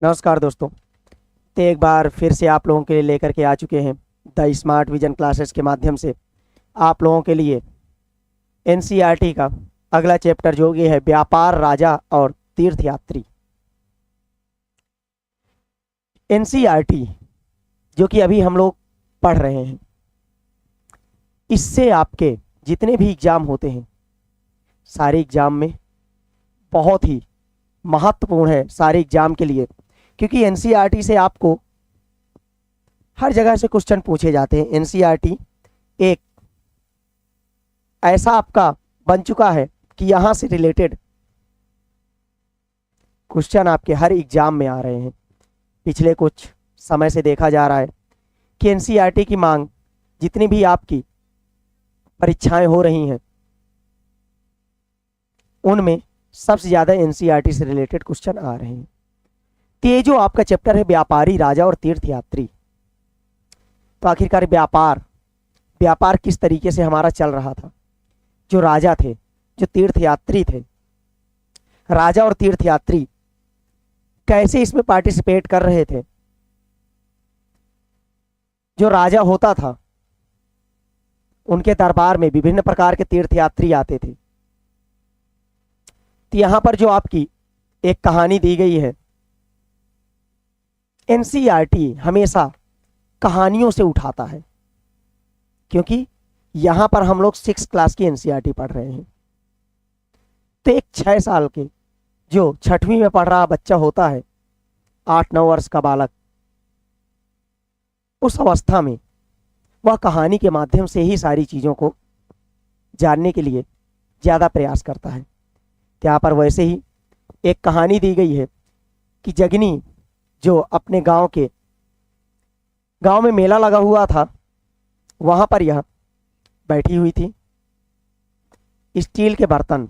नमस्कार दोस्तों। तो एक बार फिर से आप लोगों के लिए लेकर के आ चुके हैं द स्मार्ट विजन क्लासेस के माध्यम से आप लोगों के लिए एनसीईआरटी का अगला चैप्टर जो कि है व्यापार, राजा और तीर्थयात्री। एनसीईआरटी जो कि अभी हम लोग पढ़ रहे हैं, इससे आपके जितने भी एग्ज़ाम होते हैं सारे एग्ज़ाम में बहुत ही महत्वपूर्ण है, सारे एग्ज़ाम के लिए, क्योंकि एनसीईआरटी से आपको हर जगह से क्वेश्चन पूछे जाते हैं। एनसीईआरटी एक ऐसा आपका बन चुका है कि यहाँ से रिलेटेड क्वेश्चन आपके हर एग्जाम में आ रहे हैं। पिछले कुछ समय से देखा जा रहा है कि एनसीईआरटी की मांग, जितनी भी आपकी परीक्षाएं हो रही हैं उनमें सबसे ज़्यादा एनसीईआरटी से रिलेटेड क्वेश्चन आ रहे हैं। तो ये जो आपका चैप्टर है व्यापारी, राजा और तीर्थयात्री, तो आखिरकार व्यापार किस तरीके से हमारा चल रहा था। जो राजा थे, जो तीर्थयात्री थे, राजा और तीर्थयात्री कैसे इसमें पार्टिसिपेट कर रहे थे। जो राजा होता था उनके दरबार में विभिन्न प्रकार के तीर्थयात्री आते थे। तो यहां पर जो आपकी एक कहानी दी गई है, एनसीईआरटी हमेशा कहानियों से उठाता है, क्योंकि यहां पर हम लोग 6 क्लास की एनसीईआरटी पढ़ रहे हैं। तो एक 6 साल के जो 6वीं में पढ़ रहा बच्चा होता है, 8-9 वर्ष का बालक, उस अवस्था में वह कहानी के माध्यम से ही सारी चीज़ों को जानने के लिए ज़्यादा प्रयास करता है। यहाँ पर वैसे ही एक कहानी दी गई है कि जगनी जो अपने गांव में मेला लगा हुआ था, वहाँ पर यह बैठी हुई थी। स्टील के बर्तन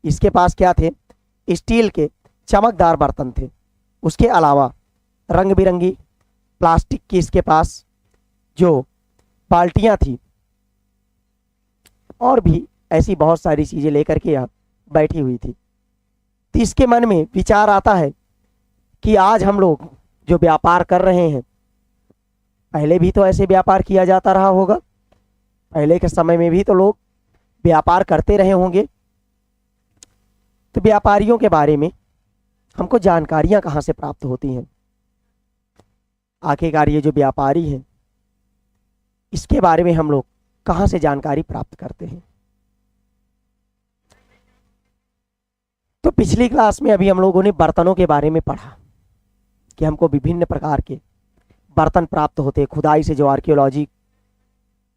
इसके पास क्या थे? स्टील के चमकदार बर्तन थे। उसके अलावा रंग बिरंगी प्लास्टिक की इसके पास जो बाल्टियाँ थी और भी ऐसी बहुत सारी चीज़ें लेकर के यह बैठी हुई थी। तो इसके मन में विचार आता है कि आज हम लोग जो व्यापार कर रहे हैं, पहले भी तो ऐसे व्यापार किया जाता रहा होगा, पहले के समय में भी तो लोग व्यापार करते रहे होंगे। तो व्यापारियों के बारे में हमको जानकारियां कहाँ से प्राप्त होती हैं? आखिरकार ये जो व्यापारी हैं, इसके बारे में हम लोग कहाँ से जानकारी प्राप्त करते हैं? तो पिछली क्लास में अभी हम लोगों ने बर्तनों के बारे में पढ़ा कि हमको विभिन्न प्रकार के बर्तन प्राप्त होते हैं। खुदाई से जो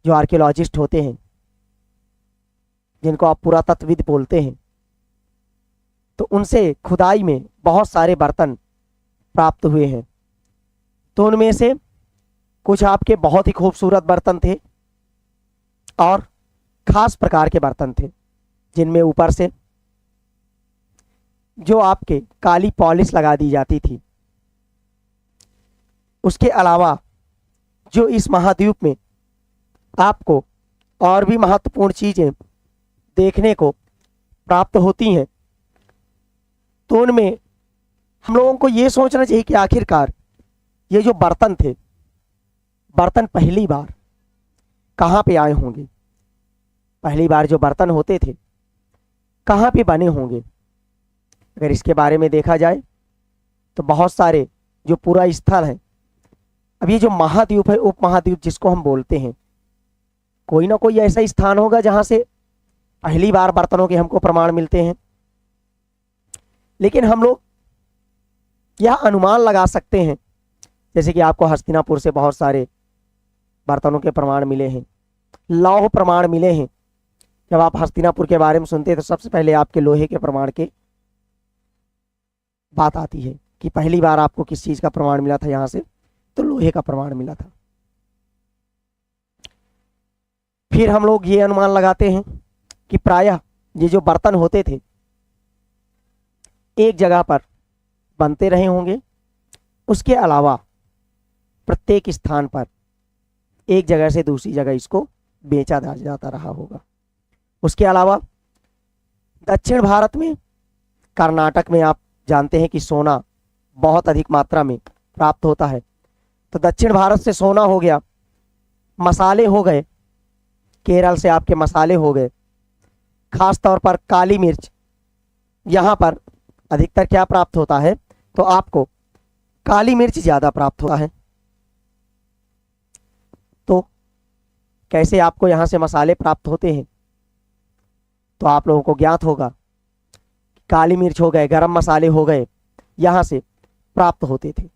आर्कियोलॉजिस्ट होते हैं, जिनको आप पुरातत्वविद बोलते हैं, तो उनसे खुदाई में बहुत सारे बर्तन प्राप्त हुए हैं। तो उनमें से कुछ आपके बहुत ही खूबसूरत बर्तन थे और ख़ास प्रकार के बर्तन थे, जिनमें ऊपर से जो आपके काली पॉलिश लगा दी जाती थी। उसके अलावा जो इस महाद्वीप में आपको और भी महत्वपूर्ण चीज़ें देखने को प्राप्त होती हैं, तो उनमें हम लोगों को ये सोचना चाहिए कि आखिरकार ये जो बर्तन थे, बर्तन पहली बार कहाँ पे आए होंगे? पहली बार जो बर्तन होते थे कहाँ पे बने होंगे? अगर इसके बारे में देखा जाए तो बहुत सारे जो पूरा स्थल है, अब ये जो महाद्वीप है, उपमहाद्वीप जिसको हम बोलते हैं, कोई ना कोई ऐसा स्थान होगा जहाँ से पहली बार बर्तनों के हमको प्रमाण मिलते हैं। लेकिन हम लोग यह अनुमान लगा सकते हैं, जैसे कि आपको हस्तिनापुर से बहुत सारे बर्तनों के प्रमाण मिले हैं, लौह प्रमाण मिले हैं। जब आप हस्तिनापुर के बारे में सुनते हैं तो सबसे पहले आपके लोहे के प्रमाण के बात आती है कि पहली बार आपको किस चीज़ का प्रमाण मिला था यहाँ से, तो लोहे का प्रमाण मिला था। फिर हम लोग ये अनुमान लगाते हैं कि प्रायः ये जो बर्तन होते थे एक जगह पर बनते रहे होंगे, उसके अलावा प्रत्येक स्थान पर एक जगह से दूसरी जगह इसको बेचा जाता रहा होगा। उसके अलावा दक्षिण भारत में, कर्नाटक में आप जानते हैं कि सोना बहुत अधिक मात्रा में प्राप्त होता है। तो दक्षिण भारत से सोना हो गया, मसाले हो गए, केरल से आपके मसाले हो गए, खास तौर पर काली मिर्च, यहाँ पर अधिकतर क्या प्राप्त होता है, तो आपको काली मिर्च ज़्यादा प्राप्त होता है। तो कैसे आपको यहाँ से मसाले प्राप्त होते हैं, तो आप लोगों को ज्ञात होगा, काली मिर्च हो गए, गरम मसाले हो गए, यहाँ से प्राप्त होते थे।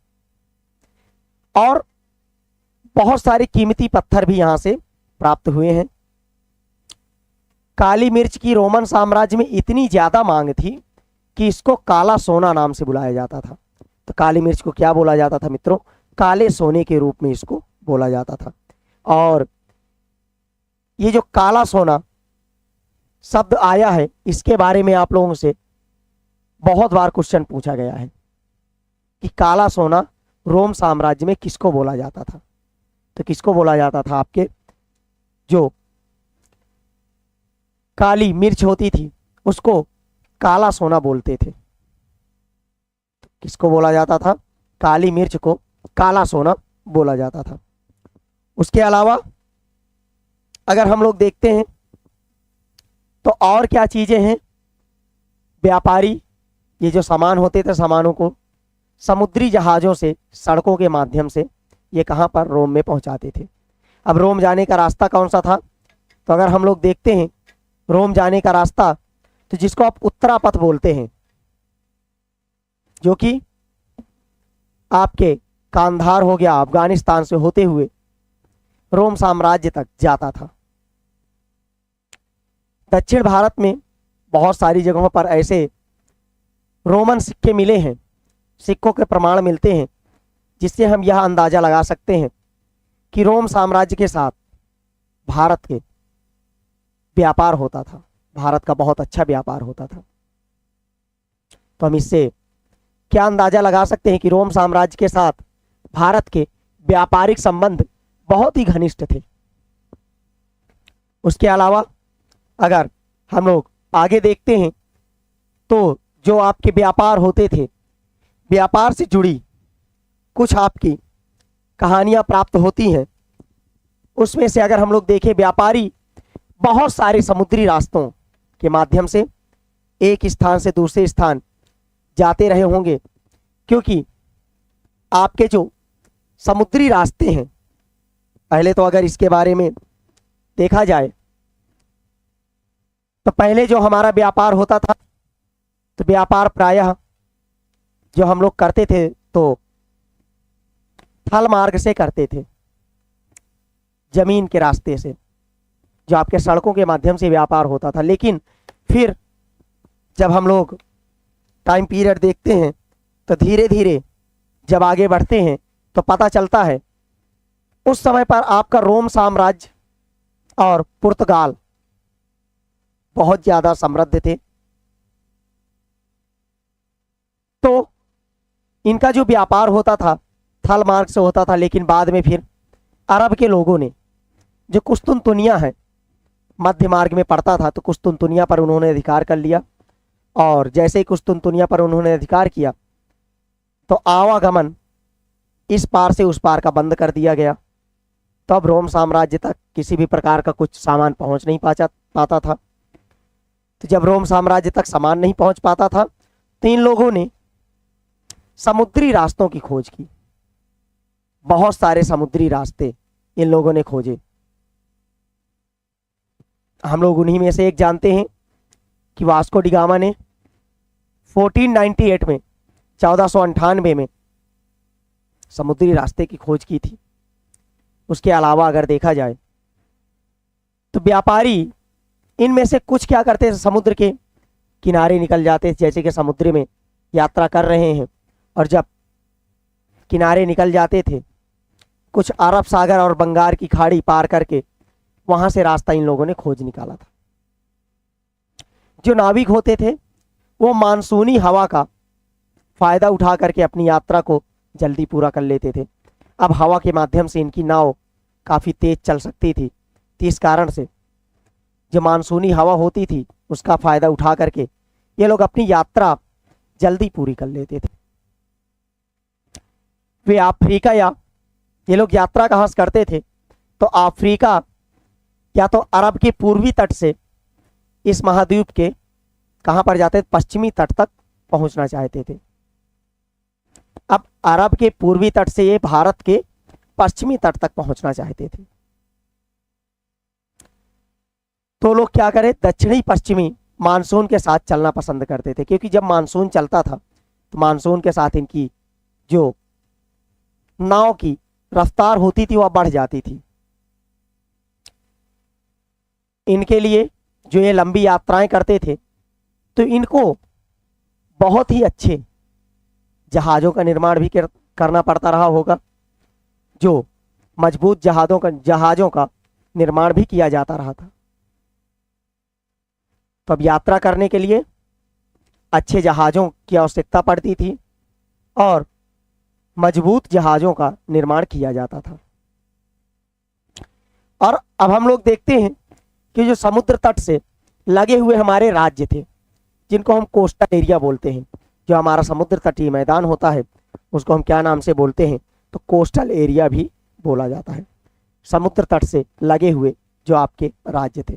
और बहुत सारे कीमती पत्थर भी यहाँ से प्राप्त हुए हैं। काली मिर्च की रोमन साम्राज्य में इतनी ज़्यादा मांग थी कि इसको काला सोना नाम से बुलाया जाता था। तो काली मिर्च को क्या बोला जाता था मित्रों, काले सोने के रूप में इसको बोला जाता था। और ये जो काला सोना शब्द आया है, इसके बारे में आप लोगों से बहुत बार क्वेश्चन पूछा गया है कि काला सोना रोम साम्राज्य में किसको बोला जाता था। तो किसको बोला जाता था, आपके जो काली मिर्च होती थी उसको काला सोना बोलते थे। किसको बोला जाता था, काली मिर्च को काला सोना बोला जाता था। उसके अलावा अगर हम लोग देखते हैं तो और क्या चीजें हैं, व्यापारी ये जो सामान होते थे, सामानों को समुद्री जहाज़ों से, सड़कों के माध्यम से ये कहाँ पर, रोम में पहुँचाते थे। अब रोम जाने का रास्ता कौन सा था, तो अगर हम लोग देखते हैं रोम जाने का रास्ता, तो जिसको आप उत्तरापथ बोलते हैं, जो कि आपके कांधार हो गया, अफगानिस्तान से होते हुए रोम साम्राज्य तक जाता था। दक्षिण भारत में बहुत सारी जगहों पर ऐसे रोमन सिक्के मिले हैं, सिक्कों के प्रमाण मिलते हैं, जिससे हम यह अंदाजा लगा सकते हैं कि रोम साम्राज्य के साथ भारत के व्यापार होता था, भारत का बहुत अच्छा व्यापार होता था। तो हम इससे क्या अंदाजा लगा सकते हैं कि रोम साम्राज्य के साथ भारत के व्यापारिक संबंध बहुत ही घनिष्ठ थे। उसके अलावा अगर हम लोग आगे देखते हैं तो जो आपके व्यापार होते थे, व्यापार से जुड़ी कुछ आपकी कहानियां प्राप्त होती हैं। उसमें से अगर हम लोग देखें, व्यापारी बहुत सारे समुद्री रास्तों के माध्यम से एक स्थान से दूसरे स्थान जाते रहे होंगे, क्योंकि आपके जो समुद्री रास्ते हैं, पहले तो अगर इसके बारे में देखा जाए तो पहले जो हमारा व्यापार होता था, तो व्यापार प्रायः जो हम लोग करते थे तो थल मार्ग से करते थे, जमीन के रास्ते से, जो आपके सड़कों के माध्यम से व्यापार होता था। लेकिन फिर जब हम लोग टाइम पीरियड देखते हैं तो धीरे धीरे जब आगे बढ़ते हैं तो पता चलता है उस समय पर आपका रोम साम्राज्य और पुर्तगाल बहुत ज़्यादा समृद्ध थे। तो इनका जो व्यापार होता था थल मार्ग से होता था, लेकिन बाद में फिर अरब के लोगों ने, जो कुस्तुनतुनिया है, मध्य मार्ग में पड़ता था, तो कुस्तुनतुनिया पर उन्होंने अधिकार कर लिया। और जैसे ही कुस्तुनतुनिया पर उन्होंने अधिकार किया तो आवागमन इस पार से उस पार का बंद कर दिया गया। तो अब रोम साम्राज्य तक किसी भी प्रकार का कुछ सामान पहुंच नहीं पाता था। तो जब रोम साम्राज्य तक सामान नहीं पहुंच पाता था तो इन लोगों ने समुद्री रास्तों की खोज की। बहुत सारे समुद्री रास्ते इन लोगों ने खोजे। हम लोग उन्हीं में से एक जानते हैं कि वास्को डी गामा ने 1498 में 1498 में समुद्री रास्ते की खोज की थी। उसके अलावा अगर देखा जाए तो व्यापारी इनमें से कुछ क्या करते थे, समुद्र के किनारे निकल जाते, जैसे कि समुद्र में यात्रा कर रहे हैं, और जब किनारे निकल जाते थे कुछ अरब सागर और बंगाल की खाड़ी पार करके, वहां से रास्ता इन लोगों ने खोज निकाला था। जो नाविक होते थे वो मानसूनी हवा का फायदा उठा करके अपनी यात्रा को जल्दी पूरा कर लेते थे। अब हवा के माध्यम से इनकी नाव काफ़ी तेज चल सकती थी, तो इस कारण से जो मानसूनी हवा होती थी उसका फ़ायदा उठा करके ये लोग अपनी यात्रा जल्दी पूरी कर लेते थे। वे अफ्रीका, या ये लोग यात्रा कहाँ से करते थे तो अफ्रीका या तो अरब के पूर्वी तट से इस महाद्वीप के कहाँ पर जाते थे, पश्चिमी तट तक पहुंचना चाहते थे। अब अरब के पूर्वी तट से ये भारत के पश्चिमी तट तक पहुंचना चाहते थे। तो लोग क्या करें, दक्षिणी पश्चिमी मानसून के साथ चलना पसंद करते थे, क्योंकि जब मानसून चलता था तो मानसून के साथ इनकी जो नाव की रफ्तार होती थी वह बढ़ जाती थी। इनके लिए जो ये लंबी यात्राएं करते थे तो इनको बहुत ही अच्छे जहाज़ों का निर्माण भी करना पड़ता रहा होगा, जो मजबूत जहाज़ों का निर्माण भी किया जाता रहा था। तो अब यात्रा करने के लिए अच्छे जहाज़ों की आवश्यकता पड़ती थी और मजबूत जहाज़ों का निर्माण किया जाता था। और अब हम लोग देखते हैं कि जो समुद्र तट से लगे हुए हमारे राज्य थे, जिनको हम कोस्टल एरिया बोलते हैं, जो हमारा समुद्र तटीय मैदान होता है उसको हम क्या नाम से बोलते हैं, तो कोस्टल एरिया भी बोला जाता है। समुद्र तट से लगे हुए जो आपके राज्य थे,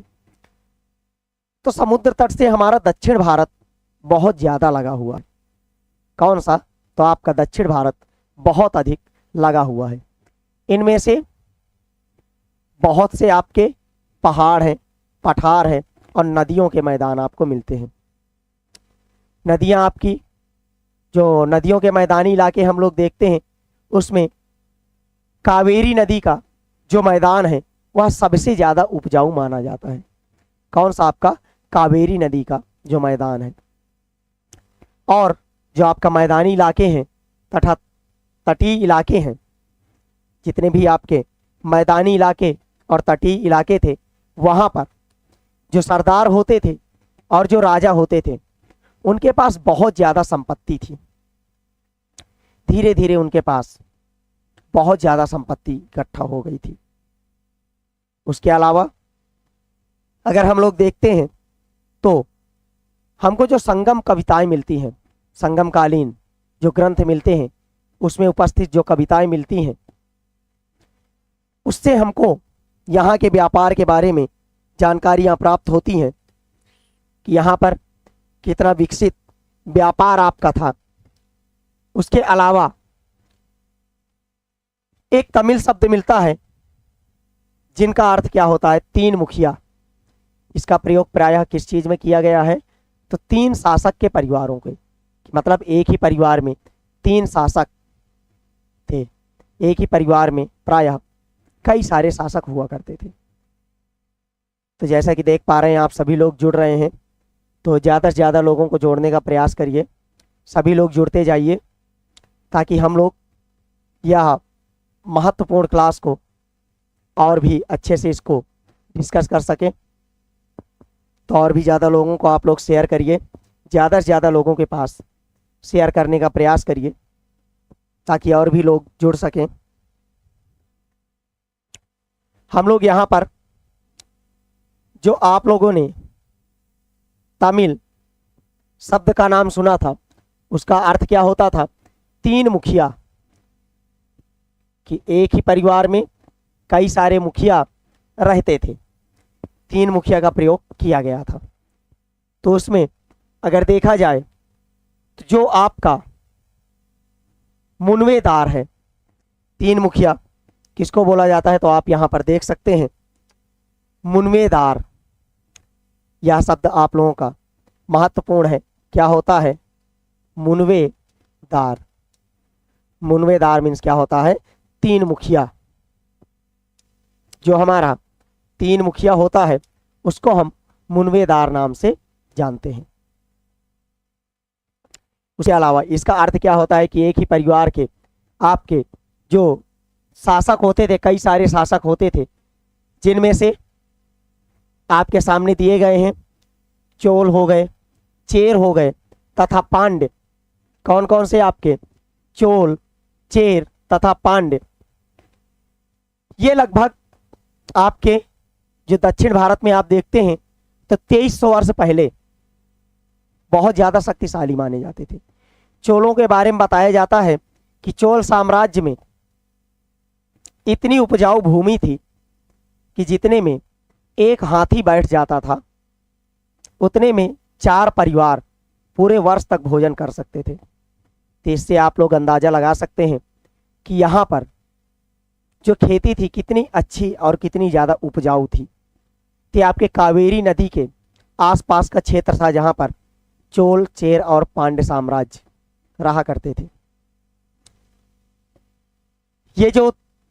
तो समुद्र तट से हमारा दक्षिण भारत बहुत ज़्यादा लगा हुआ है। कौन सा, तो आपका दक्षिण भारत बहुत अधिक लगा हुआ है। इनमें से बहुत से आपके पहाड़ हैं, पठार हैं और नदियों के मैदान आपको मिलते हैं। नदियां आपकी, जो नदियों के मैदानी इलाके हम लोग देखते हैं उसमें कावेरी नदी का जो मैदान है वह सबसे ज़्यादा उपजाऊ माना जाता है। कौन सा, आपका कावेरी नदी का जो मैदान है। और जो आपका मैदानी इलाके हैं तथा तटीय इलाके हैं, जितने भी आपके मैदानी इलाके और तटीय इलाके थे, वहाँ पर जो सरदार होते थे और जो राजा होते थे उनके पास बहुत ज़्यादा संपत्ति थी। धीरे धीरे उनके पास बहुत ज़्यादा संपत्ति इकट्ठा हो गई थी। उसके अलावा अगर हम लोग देखते हैं तो हमको जो संगम कविताएं मिलती हैं, संगमकालीन जो ग्रंथ मिलते हैं उसमें उपस्थित जो कविताएं मिलती हैं, उससे हमको यहाँ के व्यापार के बारे में जानकारियाँ प्राप्त होती हैं कि यहाँ पर कितना विकसित व्यापार आपका था। उसके अलावा एक तमिल शब्द मिलता है जिनका अर्थ क्या होता है, तीन मुखिया। इसका प्रयोग प्रायः किस चीज़ में किया गया है, तो तीन शासक के परिवारों के, मतलब एक ही परिवार में तीन शासक थे। एक ही परिवार में प्रायः कई सारे शासक हुआ करते थे। तो जैसा कि देख पा रहे हैं आप सभी लोग जुड़ रहे हैं, तो ज़्यादा से ज़्यादा लोगों को जोड़ने का प्रयास करिए। सभी लोग जुड़ते जाइए ताकि हम लोग यह महत्वपूर्ण क्लास को और भी अच्छे से इसको डिस्कस कर सकें। तो और भी ज़्यादा लोगों को आप लोग शेयर करिए, ज़्यादा से ज़्यादा लोगों के पास शेयर करने का प्रयास करिए ताकि और भी लोग जुड़ सकें। हम लोग यहाँ पर जो आप लोगों ने तमिल शब्द का नाम सुना था उसका अर्थ क्या होता था, तीन मुखिया, कि एक ही परिवार में कई सारे मुखिया रहते थे। तीन मुखिया का प्रयोग किया गया था। तो उसमें अगर देखा जाए तो जो आपका मुनवेदार है, तीन मुखिया किसको बोला जाता है, तो आप यहाँ पर देख सकते हैं मुनवेदार। यह शब्द आप लोगों का महत्वपूर्ण है। क्या होता है, मुनवेदार। मुनवेदार मीन्स क्या होता है, तीन मुखिया। जो हमारा तीन मुखिया होता है उसको हम मुनवेदार नाम से जानते हैं। उसके अलावा इसका अर्थ क्या होता है कि एक ही परिवार के आपके जो शासक होते थे, कई सारे शासक होते थे, जिनमें से आपके सामने दिए गए हैं चोल हो गए, चेर हो गए तथा पांड्य। कौन कौन से आपके, चोल, चेर तथा पांड्य। ये लगभग आपके जो दक्षिण भारत में आप देखते हैं तो 2300 वर्ष पहले बहुत ज़्यादा शक्तिशाली माने जाते थे। चोलों के बारे में बताया जाता है कि चोल साम्राज्य में इतनी उपजाऊ भूमि थी कि जितने में एक हाथी बैठ जाता था उतने में 4 परिवार पूरे वर्ष तक भोजन कर सकते थे। तो इससे आप लोग अंदाजा लगा सकते हैं कि यहाँ पर जो खेती थी कितनी अच्छी और कितनी ज़्यादा उपजाऊ थी। तो आपके कावेरी नदी के आसपास का क्षेत्र था जहाँ पर चोल, चेर और पांड्य साम्राज्य रहा करते थे। ये जो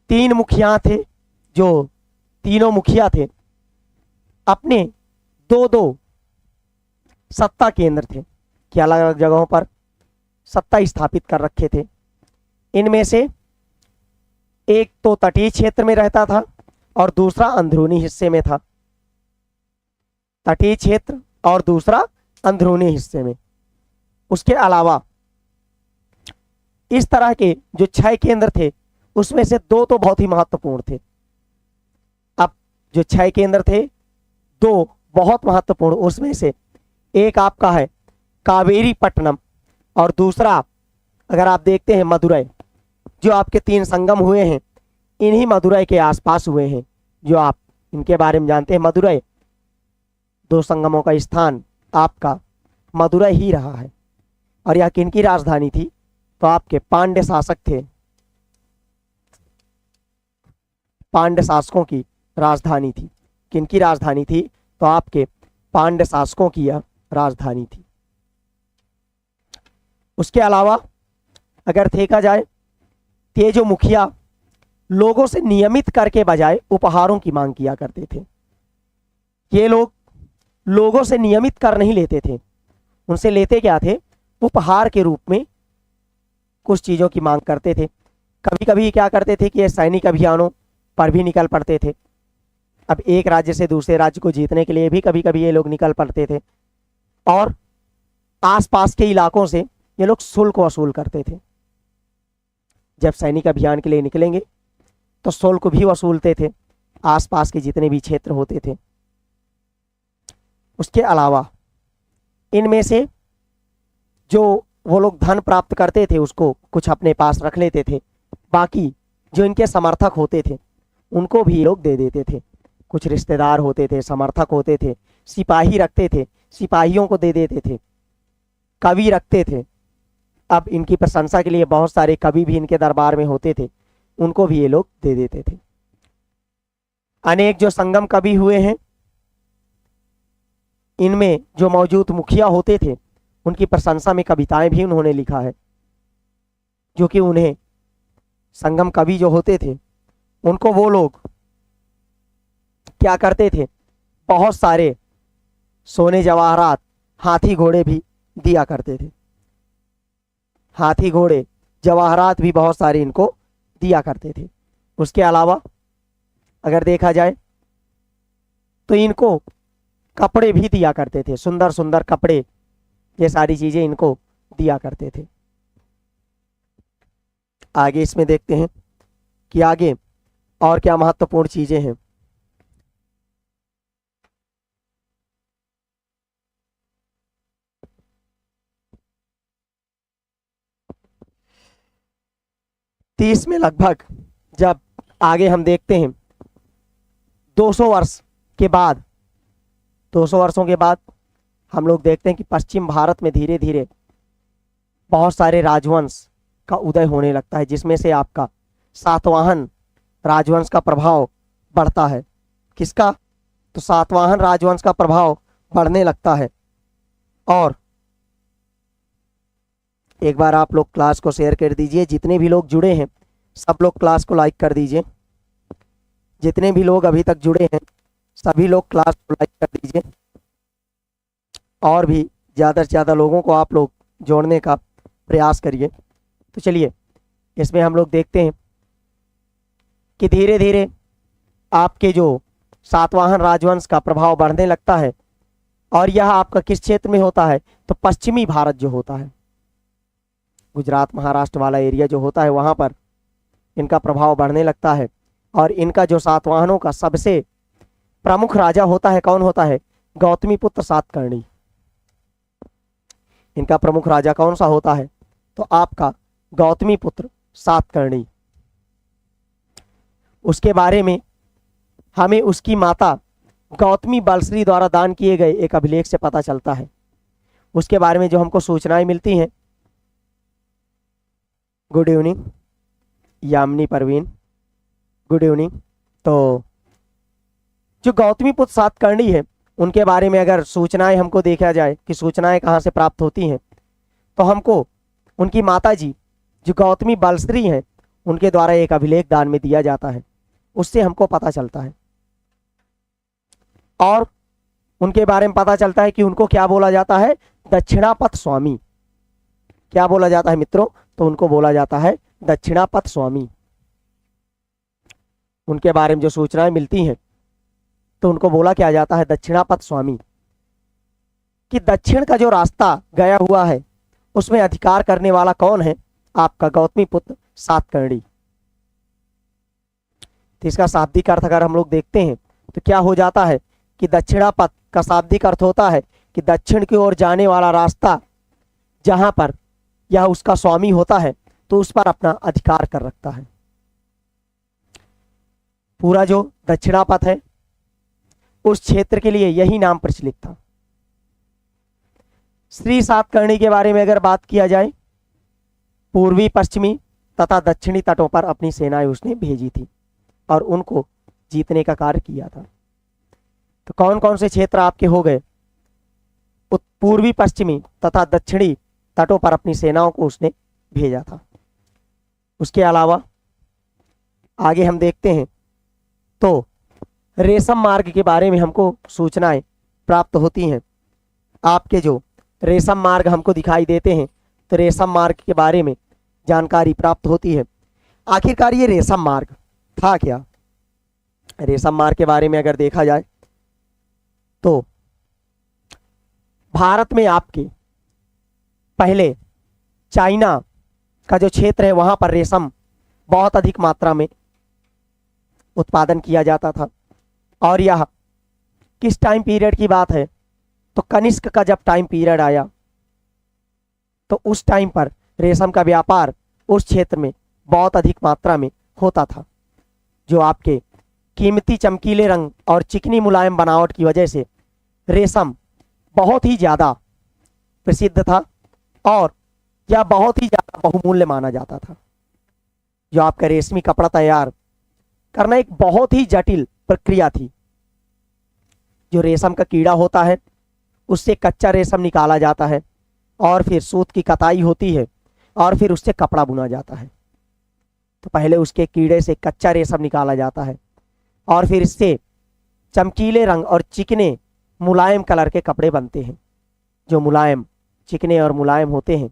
3 मुखिया थे, जो तीनों मुखिया थे, अपने 2-2 सत्ता केंद्र थे कि अलग अलग जगहों पर सत्ता स्थापित कर रखे थे। इनमें से एक तो तटीय क्षेत्र में रहता था और दूसरा अंदरूनी हिस्से में था। तटीय क्षेत्र और दूसरा अंदरूनी हिस्से में। उसके अलावा इस तरह के जो 6 केंद्र थे उसमें से 2 तो बहुत ही महत्वपूर्ण थे। अब जो 6 केंद्र थे 2 बहुत महत्वपूर्ण, उसमें से एक आपका है कावेरी पट्टनम और दूसरा अगर आप देखते हैं मदुरै। जो आपके 3 संगम हुए हैं इन्हीं मदुरै के आसपास हुए हैं, जो आप इनके बारे में जानते हैं। मदुरै 2 संगमों का स्थान आपका मदुरै ही रहा है। और यह किनकी राजधानी थी? तो आपके पांड्य शासक थे, पांड्य शासकों की राजधानी थी। किनकी राजधानी थी? तो आपके पांड्य शासकों की यह राजधानी थी। उसके अलावा अगर देखा जाए तो ये जो मुखिया लोगों से नियमित कर के बजाय उपहारों की मांग किया करते थे। ये लोग लोगों से नियमित कर नहीं लेते थे, उनसे लेते क्या थे? उपहार के रूप में कुछ चीज़ों की मांग करते थे। कभी कभी क्या करते थे कि ये सैनिक अभियानों पर भी निकल पड़ते थे। अब एक राज्य से दूसरे राज्य को जीतने के लिए भी कभी कभी ये लोग निकल पड़ते थे और आसपास के इलाकों से ये लोग शुल्क वसूल करते थे। जब सैनिक अभियान के लिए निकलेंगे तो शुल्क भी वसूलते थे आसपास के जितने भी क्षेत्र होते थे। उसके अलावा इनमें से जो वो लोग धन प्राप्त करते थे उसको कुछ अपने पास रख लेते थे, बाकी जो इनके समर्थक होते थे उनको भी लोग दे देते थे। कुछ रिश्तेदार होते थे, समर्थक होते थे, सिपाही रखते थे, सिपाहियों को दे देते थे, कवि रखते थे। अब इनकी प्रशंसा के लिए बहुत सारे कवि भी इनके दरबार में होते थे, उनको भी ये लोग दे देते थे। अनेक जो संगम कवि हुए हैं इनमें जो मौजूद मुखिया होते थे उनकी प्रशंसा में कविताएं भी उन्होंने लिखा है, जो कि उन्हें संगम कवि जो होते थे उनको वो लोग क्या करते थे? बहुत सारे सोने जवाहरात, हाथी घोड़े भी दिया करते थे। हाथी घोड़े जवाहरात भी बहुत सारे इनको दिया करते थे। उसके अलावा अगर देखा जाए तो इनको कपड़े भी दिया करते थे, सुंदर सुंदर कपड़े, ये सारी चीजें इनको दिया करते थे। आगे इसमें देखते हैं कि आगे और क्या महत्वपूर्ण चीजें हैं। तीस में लगभग जब आगे हम देखते हैं 200 वर्ष के बाद, 200 वर्षों के बाद हम लोग देखते हैं कि पश्चिम भारत में धीरे धीरे बहुत सारे राजवंश का उदय होने लगता है, जिसमें से आपका सातवाहन राजवंश का प्रभाव बढ़ता है। किसका? तो सातवाहन राजवंश का प्रभाव बढ़ने लगता है। और एक बार आप लोग क्लास को शेयर कर दीजिए, जितने भी लोग जुड़े हैं सब लोग क्लास को लाइक कर दीजिए। जितने भी लोग अभी तक जुड़े हैं सभी लोग क्लास को लाइक कर दीजिए, और भी ज़्यादा से ज़्यादा लोगों को आप लोग जोड़ने का प्रयास करिए। तो चलिए इसमें हम लोग देखते हैं कि धीरे धीरे आपके जो सातवाहन राजवंश का प्रभाव बढ़ने लगता है, और यह आपका किस क्षेत्र में होता है? तो पश्चिमी भारत जो होता है, गुजरात महाराष्ट्र वाला एरिया जो होता है वहाँ पर इनका प्रभाव बढ़ने लगता है। और इनका जो सातवाहनों का सबसे प्रमुख राजा होता है, कौन होता है? गौतमीपुत्र सातकर्णी। इनका प्रमुख राजा कौन सा होता है? तो आपका गौतमीपुत्र सातकर्णी, उसके बारे में हमें उसकी माता गौतमी बलश्री द्वारा दान किए गए एक अभिलेख से पता चलता है। उसके बारे में जो हमको सूचनाएं मिलती हैं। Good evening Yamini Parveen, good evening. तो जो गौतमी पुत्र सातकर्णी है उनके बारे में अगर सूचनाएं हमको देखा जाए कि सूचनाएं कहाँ से प्राप्त होती हैं, तो हमको उनकी माता जी जो गौतमी बलश्री हैं उनके द्वारा एक अभिलेख दान में दिया जाता है, उससे हमको पता चलता है। और उनके बारे में पता चलता है कि उनको क्या बोला जाता है, दक्षिणापथ स्वामी। क्या बोला जाता है मित्रों, तो उनको बोला जाता है दक्षिणापथ स्वामी। उनके बारे में जो सूचनाएं मिलती हैं तो उनको बोला क्या जाता है, दक्षिणापथ स्वामी। कि दक्षिण का जो रास्ता गया हुआ है उसमें अधिकार करने वाला कौन है, आपका गौतमी पुत्र सातकर्णी। तो इसका शाब्दिक अर्थ अगर हम लोग देखते हैं तो क्या हो जाता है कि दक्षिणापथ का शाब्दिक अर्थ होता है कि दक्षिण की ओर जाने वाला रास्ता जहां पर यह उसका स्वामी होता है तो उस पर अपना अधिकार कर रखता है। पूरा जो दक्षिणापथ है उस क्षेत्र के लिए यही नाम प्रचलित था। श्री सातकर्णी के बारे में अगर बात किया जाए, पूर्वी पश्चिमी तथा दक्षिणी तटों पर अपनी सेनाएं उसने भेजी थी और उनको जीतने का कार्य किया था। तो कौन कौन से क्षेत्र आपके हो गए, पूर्वी पश्चिमी तथा दक्षिणी तटों पर अपनी सेनाओं को उसने भेजा था। उसके अलावा आगे हम देखते हैं तो रेशम मार्ग के बारे में हमको सूचनाएं प्राप्त होती हैं। आपके जो रेशम मार्ग हमको दिखाई देते हैं तो रेशम मार्ग के बारे में जानकारी प्राप्त होती है। आखिरकार ये रेशम मार्ग था क्या, रेशम मार्ग के बारे में अगर देखा जाए तो भारत में आपके पहले चाइना का जो क्षेत्र है वहां पर रेशम बहुत अधिक मात्रा में उत्पादन किया जाता था। और यह किस टाइम पीरियड की बात है, तो कनिष्क का जब टाइम पीरियड आया तो उस टाइम पर रेशम का व्यापार उस क्षेत्र में बहुत अधिक मात्रा में होता था। जो आपके कीमती चमकीले रंग और चिकनी मुलायम बनावट की वजह से रेशम बहुत ही ज़्यादा प्रसिद्ध था और यह बहुत ही ज़्यादा बहुमूल्य माना जाता था। जो आपका रेशमी कपड़ा तैयार करना एक बहुत ही जटिल प्रक्रिया थी। जो रेशम का कीड़ा होता है उससे कच्चा रेशम निकाला जाता है और फिर सूत की कताई होती है और फिर उससे कपड़ा बुना जाता है। तो पहले उसके कीड़े से कच्चा रेशम निकाला जाता है और फिर इससे चमकीले रंग और चिकने मुलायम कलर के कपड़े बनते हैं। जो मुलायम चिकने और मुलायम होते हैं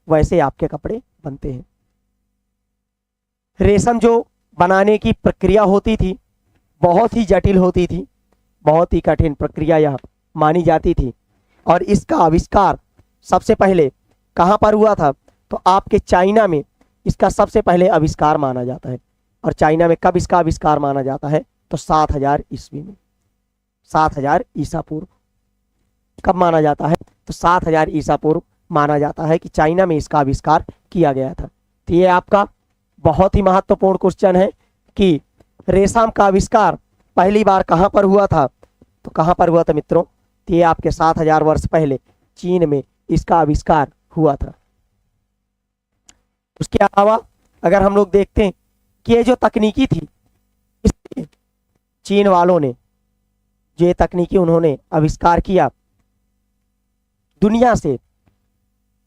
वैसे आपके कपड़े बनते हैं। रेशम जो बनाने की प्रक्रिया होती थी बहुत ही जटिल होती थी, बहुत ही कठिन प्रक्रिया यह मानी जाती थी। और इसका आविष्कार सबसे पहले कहाँ पर हुआ था, तो आपके चाइना में इसका सबसे पहले आविष्कार माना जाता है। और चाइना में कब इसका आविष्कार माना जाता है, तो 7000 ईस्वी में, 7000 ईसा पूर्व। कब माना जाता है, तो 7000 ईसा पूर्व माना जाता है कि चाइना में इसका आविष्कार किया गया था। तो ये आपका बहुत ही महत्वपूर्ण क्वेश्चन है कि रेशम का आविष्कार पहली बार कहाँ पर हुआ था, तो कहाँ पर हुआ था मित्रों, तो ये आपके 7000 वर्ष पहले चीन में इसका आविष्कार हुआ था। उसके अलावा अगर हम लोग देखते हैं कि ये जो तकनीकी थी, इस चीन वालों ने जो ये तकनीकी उन्होंने आविष्कार किया, दुनिया से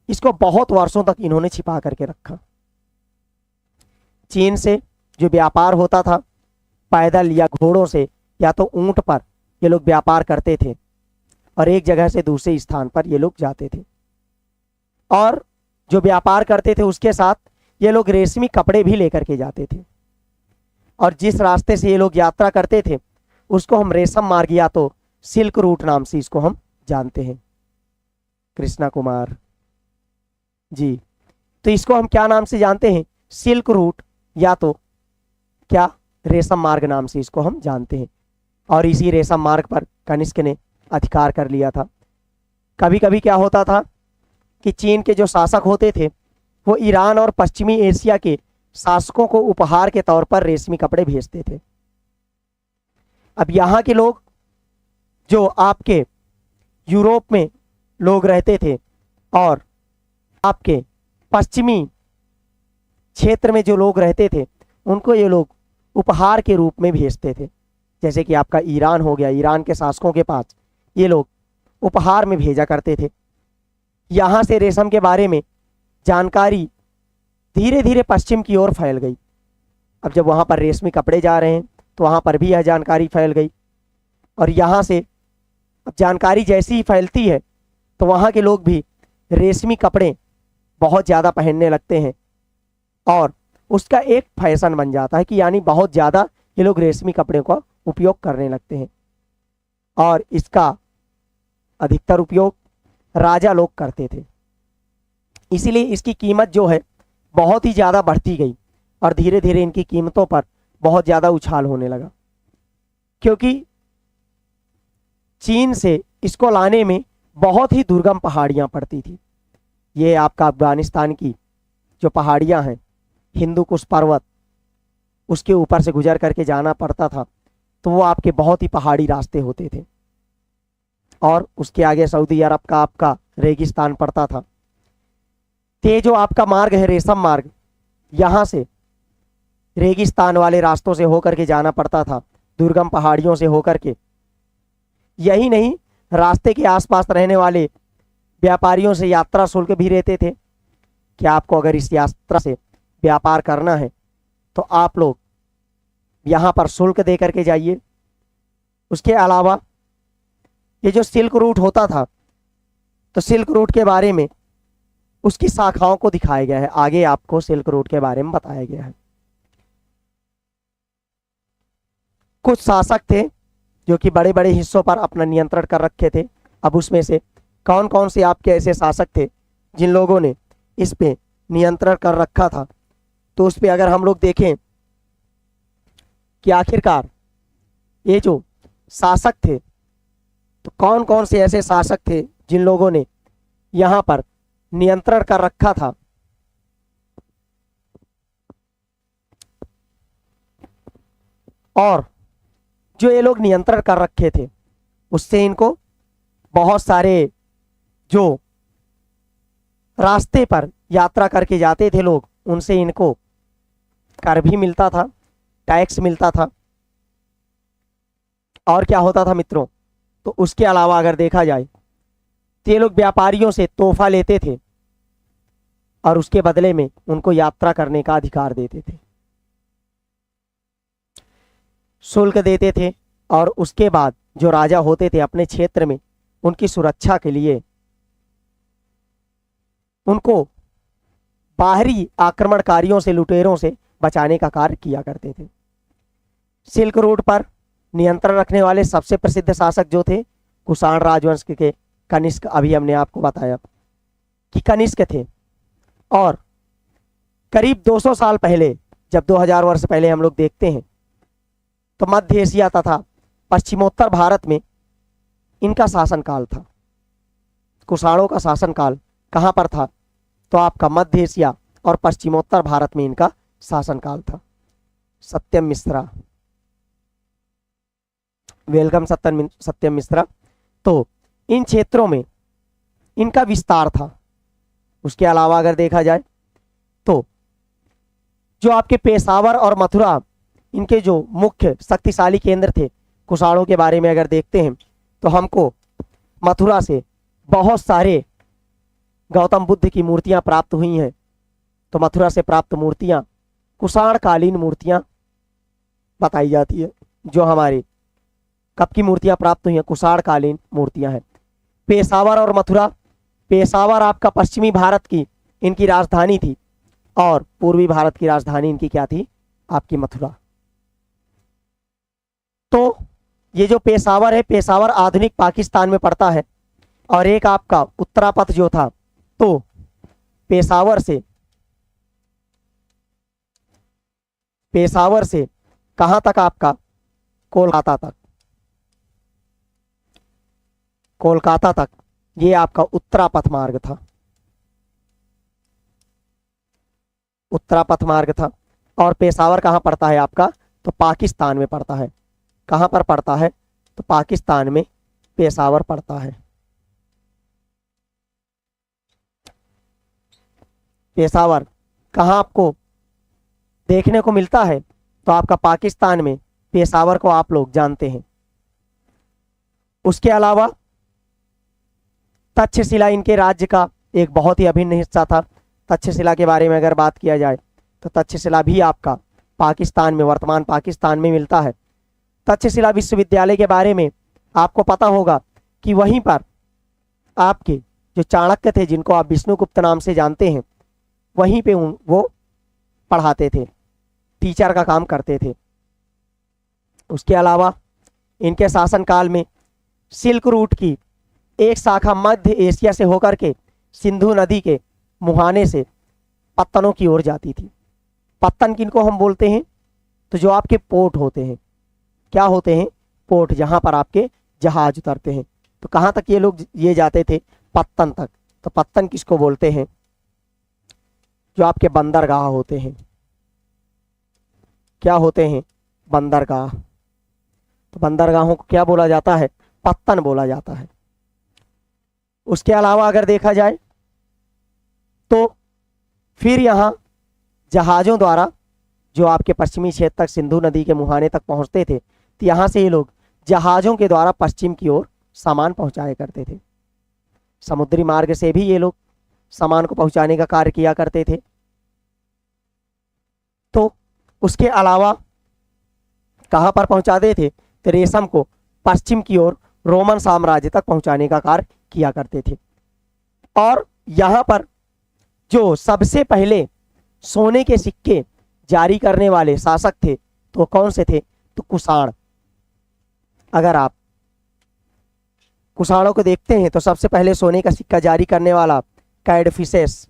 इसको बहुत वर्षों तक इन्होंने छिपा करके रखा। चीन से जो व्यापार होता था पैदल या घोड़ों से या तो ऊंट पर ये लोग व्यापार करते थे और एक जगह से दूसरे स्थान पर ये लोग जाते थे। और जो व्यापार करते थे उसके साथ ये लोग रेशमी कपड़े भी लेकर के जाते थे। और जिस रास्ते से ये लोग यात्रा करते थे उसको हम रेशम मार्ग या तो सिल्क रूट नाम से इसको हम जानते हैं। कृष्णा कुमार जी, तो इसको हम क्या नाम से जानते हैं, सिल्क रूट या तो क्या, रेशम मार्ग नाम से इसको हम जानते हैं। और इसी रेशम मार्ग पर कनिष्क ने अधिकार कर लिया था। कभी कभी क्या होता था कि चीन के जो शासक होते थे वो ईरान और पश्चिमी एशिया के शासकों को उपहार के तौर पर रेशमी कपड़े भेजते थे। अब यहाँ के लोग जो आपके यूरोप में लोग रहते थे और आपके पश्चिमी क्षेत्र में जो लोग रहते थे उनको ये लोग उपहार के रूप में भेजते थे। जैसे कि आपका ईरान हो गया, ईरान के शासकों के पास ये लोग उपहार में भेजा करते थे। यहाँ से रेशम के बारे में जानकारी धीरे धीरे पश्चिम की ओर फैल गई। अब जब वहाँ पर रेशमी कपड़े जा रहे हैं तो वहाँ पर भी यह जानकारी फैल गई, और यहाँ से अब जानकारी जैसी ही फैलती है तो वहाँ के लोग भी रेशमी कपड़े बहुत ज़्यादा पहनने लगते हैं, और उसका एक फैशन बन जाता है कि यानी बहुत ज़्यादा ये लोग रेशमी कपड़े का उपयोग करने लगते हैं। और इसका अधिकतर उपयोग राजा लोग करते थे, इसीलिए इसकी कीमत जो है बहुत ही ज़्यादा बढ़ती गई और धीरे धीरे इनकी कीमतों पर बहुत ज़्यादा उछाल होने लगा, क्योंकि चीन से इसको लाने में बहुत ही दुर्गम पहाड़ियाँ पड़ती थी। ये आपका अफगानिस्तान की जो पहाड़ियाँ हैं, हिंदू कुश पर्वत, उसके ऊपर से गुजर करके जाना पड़ता था, तो वो आपके बहुत ही पहाड़ी रास्ते होते थे, और उसके आगे सऊदी अरब का आपका रेगिस्तान पड़ता था। ते जो आपका मार्ग है रेशम मार्ग, यहाँ से रेगिस्तान वाले रास्तों से होकर के जाना पड़ता था, दुर्गम पहाड़ियों से होकर के। यही नहीं, रास्ते के आसपास रहने वाले व्यापारियों से यात्रा शुल्क भी रहते थे कि आपको अगर इस यात्रा से व्यापार करना है तो आप लोग यहाँ पर शुल्क दे करके जाइए। उसके अलावा ये जो सिल्क रूट होता था, तो सिल्क रूट के बारे में उसकी शाखाओं को दिखाया गया है, आगे आपको सिल्क रूट के बारे में बताया गया है। कुछ शासक थे जो कि बड़े बड़े हिस्सों पर अपना नियंत्रण कर रखे थे। अब उसमें से कौन कौन से आपके ऐसे शासक थे जिन लोगों ने इस पे नियंत्रण कर रखा था, तो उस पे अगर हम लोग देखें कि आखिरकार ये जो शासक थे, तो कौन कौन से ऐसे शासक थे जिन लोगों ने यहाँ पर नियंत्रण कर रखा था। और जो ये लोग नियंत्रण कर रखे थे उससे इनको बहुत सारे जो रास्ते पर यात्रा करके जाते थे लोग, उनसे इनको कर भी मिलता था, टैक्स मिलता था। और क्या होता था मित्रों, तो उसके अलावा अगर देखा जाए तो ये लोग व्यापारियों से तोहफा लेते थे और उसके बदले में उनको यात्रा करने का अधिकार देते थे, शुल्क देते थे। और उसके बाद जो राजा होते थे अपने क्षेत्र में उनकी सुरक्षा के लिए उनको बाहरी आक्रमणकारियों से, लुटेरों से बचाने का कार्य किया करते थे। सिल्क रूट पर नियंत्रण रखने वाले सबसे प्रसिद्ध शासक जो थे, कुषाण राजवंश के कनिष्क, अभी हमने आपको बताया कि कनिष्क थे। और करीब 200 साल पहले, जब 2000 वर्ष पहले हम लोग देखते हैं, तो मध्य एशिया तथा पश्चिमोत्तर भारत में इनका शासनकाल था। कुषाणों का शासनकाल कहाँ पर था, तो आपका मध्य एशिया और पश्चिमोत्तर भारत में इनका शासनकाल था। सत्यम मिश्रा, वेलकम सत्यम मिश्रा। तो इन क्षेत्रों में इनका विस्तार था। उसके अलावा अगर देखा जाए तो जो आपके पेशावर और मथुरा, इनके जो मुख्य शक्तिशाली केंद्र थे, कुषाणों के बारे में अगर देखते हैं तो हमको मथुरा से बहुत सारे गौतम बुद्ध की मूर्तियां प्राप्त हुई हैं। तो मथुरा से प्राप्त मूर्तियां कुषाण कालीन मूर्तियां बताई जाती है। जो हमारे कब की मूर्तियां प्राप्त हुई हैं, कुषाण कालीन मूर्तियां हैं। पेशावर और मथुरा, पेशावर आपका पश्चिमी भारत की इनकी राजधानी थी और पूर्वी भारत की राजधानी इनकी क्या थी, आपकी मथुरा। तो ये जो पेशावर है, पेशावर आधुनिक पाकिस्तान में पड़ता है। और एक आपका उत्तरापथ जो था, तो पेशावर से कहां तक, आपका कोलकाता तक, कोलकाता तक ये आपका उत्तरापथ मार्ग था। उत्तरापथ मार्ग था। और पेशावर कहाँ पड़ता है आपका, तो पाकिस्तान में पड़ता है। कहाँ पर पड़ता है, तो पाकिस्तान में पेशावर पड़ता है। पेशावर कहाँ आपको देखने को मिलता है, तो आपका पाकिस्तान में पेशावर को आप लोग जानते हैं। उसके अलावा तक्षशिला इनके राज्य का एक बहुत ही अभिन्न हिस्सा था। तक्षशिला के बारे में अगर बात किया जाए तो तक्षशिला भी आपका पाकिस्तान में, वर्तमान पाकिस्तान में मिलता है। तक्षशिला विश्वविद्यालय के बारे में आपको पता होगा कि वहीं पर आपके जो चाणक्य थे, जिनको आप विष्णुगुप्त नाम से जानते हैं, वहीं पे वो पढ़ाते थे, टीचर का काम करते थे। उसके अलावा इनके शासनकाल में सिल्क रूट की एक शाखा मध्य एशिया से होकर के सिंधु नदी के मुहाने से पत्तनों की ओर जाती थी। पत्तन किनको हम बोलते हैं, तो जो आपके पोर्ट होते हैं, क्या होते हैं, पोर्ट, जहां पर आपके जहाज उतरते हैं। तो कहाँ तक ये लोग ये जाते थे, पत्तन तक। तो पत्तन किसको बोलते हैं, जो आपके बंदरगाह होते हैं। क्या होते हैं, बंदरगाह। तो बंदरगाहों को क्या बोला जाता है, पत्तन बोला जाता है। उसके अलावा अगर देखा जाए तो फिर यहाँ जहाज़ों द्वारा जो आपके पश्चिमी क्षेत्र तक सिंधु नदी के मुहाने तक पहुँचते थे, तो यहाँ से ये लोग जहाज़ों के द्वारा पश्चिम की ओर सामान पहुँचाया करते थे। समुद्री मार्ग से भी ये लोग सामान को पहुँचाने का कार्य किया करते थे। तो उसके अलावा कहाँ पर पहुँचाते थे, तो रेशम को पश्चिम की ओर रोमन साम्राज्य तक पहुँचाने का कार्य किया करते थे। और यहाँ पर जो सबसे पहले सोने के सिक्के जारी करने वाले शासक थे, तो कौन से थे, तो कुषाण। अगर आप कुषाणों को देखते हैं तो सबसे पहले सोने का सिक्का जारी करने वाला कैडफिसेस,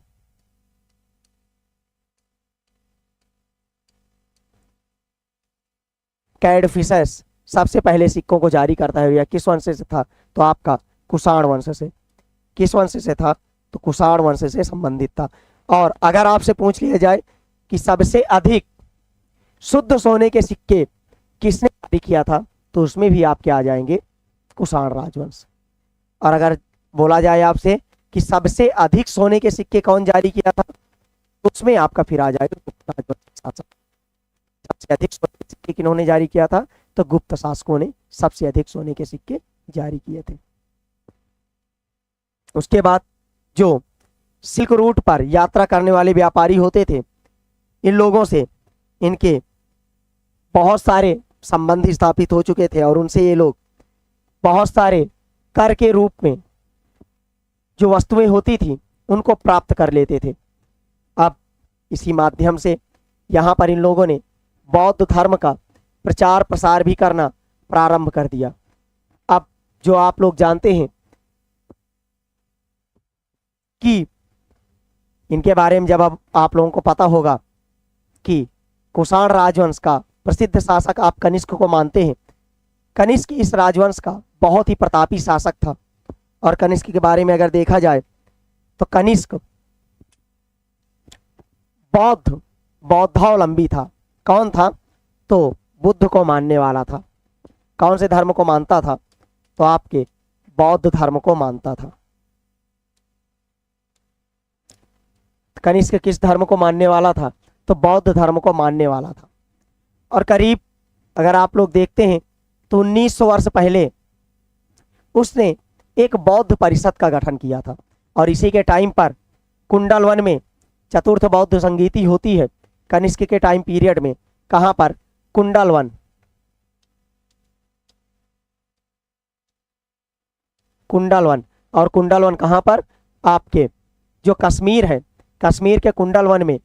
कैडफिसेस सबसे पहले सिक्कों को जारी करता है। या किस वंश से था, तो आपका कुषाण वंश से। किस वंश से था, तो कुषाण वंश से संबंधित था। और अगर आपसे पूछ लिया जाए कि सबसे अधिक शुद्ध सोने के सिक्के किसने जारी किया था, तो उसमें भी आपके आ जाएंगे कुषाण राजवंश। और अगर बोला जाए आपसे कि सबसे अधिक सोने के सिक्के कौन जारी किया था, तो उसमें आपका फिर आ जाएगा गुप्त राजवंश शासक। सबसे अधिक सोने के सिक्के किन्होंने जारी किया था, तो गुप्त शासकों ने सबसे अधिक सोने के सिक्के जारी किए थे। उसके बाद जो सिल्क रूट पर यात्रा करने वाले व्यापारी होते थे, इन लोगों से इनके बहुत सारे संबंध स्थापित हो चुके थे और उनसे ये लोग बहुत सारे कर के रूप में जो वस्तुएं होती थी उनको प्राप्त कर लेते थे। अब इसी माध्यम से यहाँ पर इन लोगों ने बौद्ध धर्म का प्रचार प्रसार भी करना प्रारंभ कर दिया। अब जो आप लोग जानते हैं कि इनके बारे में, जब अब आप लोगों को पता होगा कि कुषाण राजवंश का प्रसिद्ध शासक आप कनिष्क को मानते हैं। कनिष्क इस राजवंश का बहुत ही प्रतापी शासक था। और कनिष्क के बारे में अगर देखा जाए तो कनिष्क बौद्धावलंबी था। कौन था, तो बुद्ध को मानने वाला था। कौन से धर्म को मानता था, तो आपके बौद्ध धर्म को मानता था। कनिष्क किस धर्म को मानने वाला था, तो बौद्ध धर्म को मानने वाला था। और करीब अगर आप लोग देखते हैं तो 1900 वर्ष पहले उसने एक बौद्ध परिषद का गठन किया था। और इसी के टाइम पर कुंडलवन में चतुर्थ बौद्ध संगीति होती है। कनिष्क के टाइम पीरियड में कहाँ पर, कुंडलवन। कुंडलवन, और कुंडलवन कहाँ पर, आपके जो कश्मीर है, कश्मीर के कुंडलवन में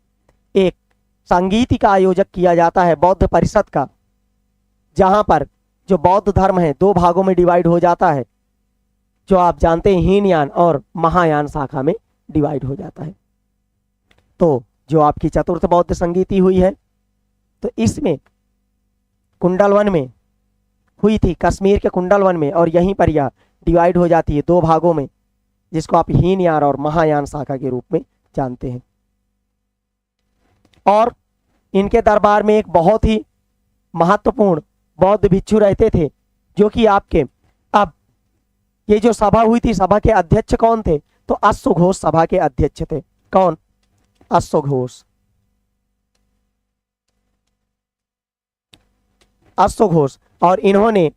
एक संगीति का आयोजक किया जाता है बौद्ध परिषद का, जहां पर जो बौद्ध धर्म है दो भागों में डिवाइड हो जाता है। जो आप जानते हैं हीनयान और महायान शाखा में डिवाइड हो जाता है। तो जो आपकी चतुर्थ बौद्ध संगीति हुई है, तो इसमें कुंडलवन में हुई थी, कश्मीर के कुंडलवन में। और यहीं पर यह डिवाइड हो जाती है दो भागों में, जिसको आप हीनयान और महायान शाखा के रूप में जानते हैं। और इनके दरबार में एक बहुत ही महत्वपूर्ण बौद्ध भिक्षु रहते थे, जो कि आपके, अब ये जो सभा हुई थी, सभा के अध्यक्ष कौन थे? तो अश्वघोष सभा के अध्यक्ष थे। कौन? अश्वघोष। अश्वघोष। और इन्होंने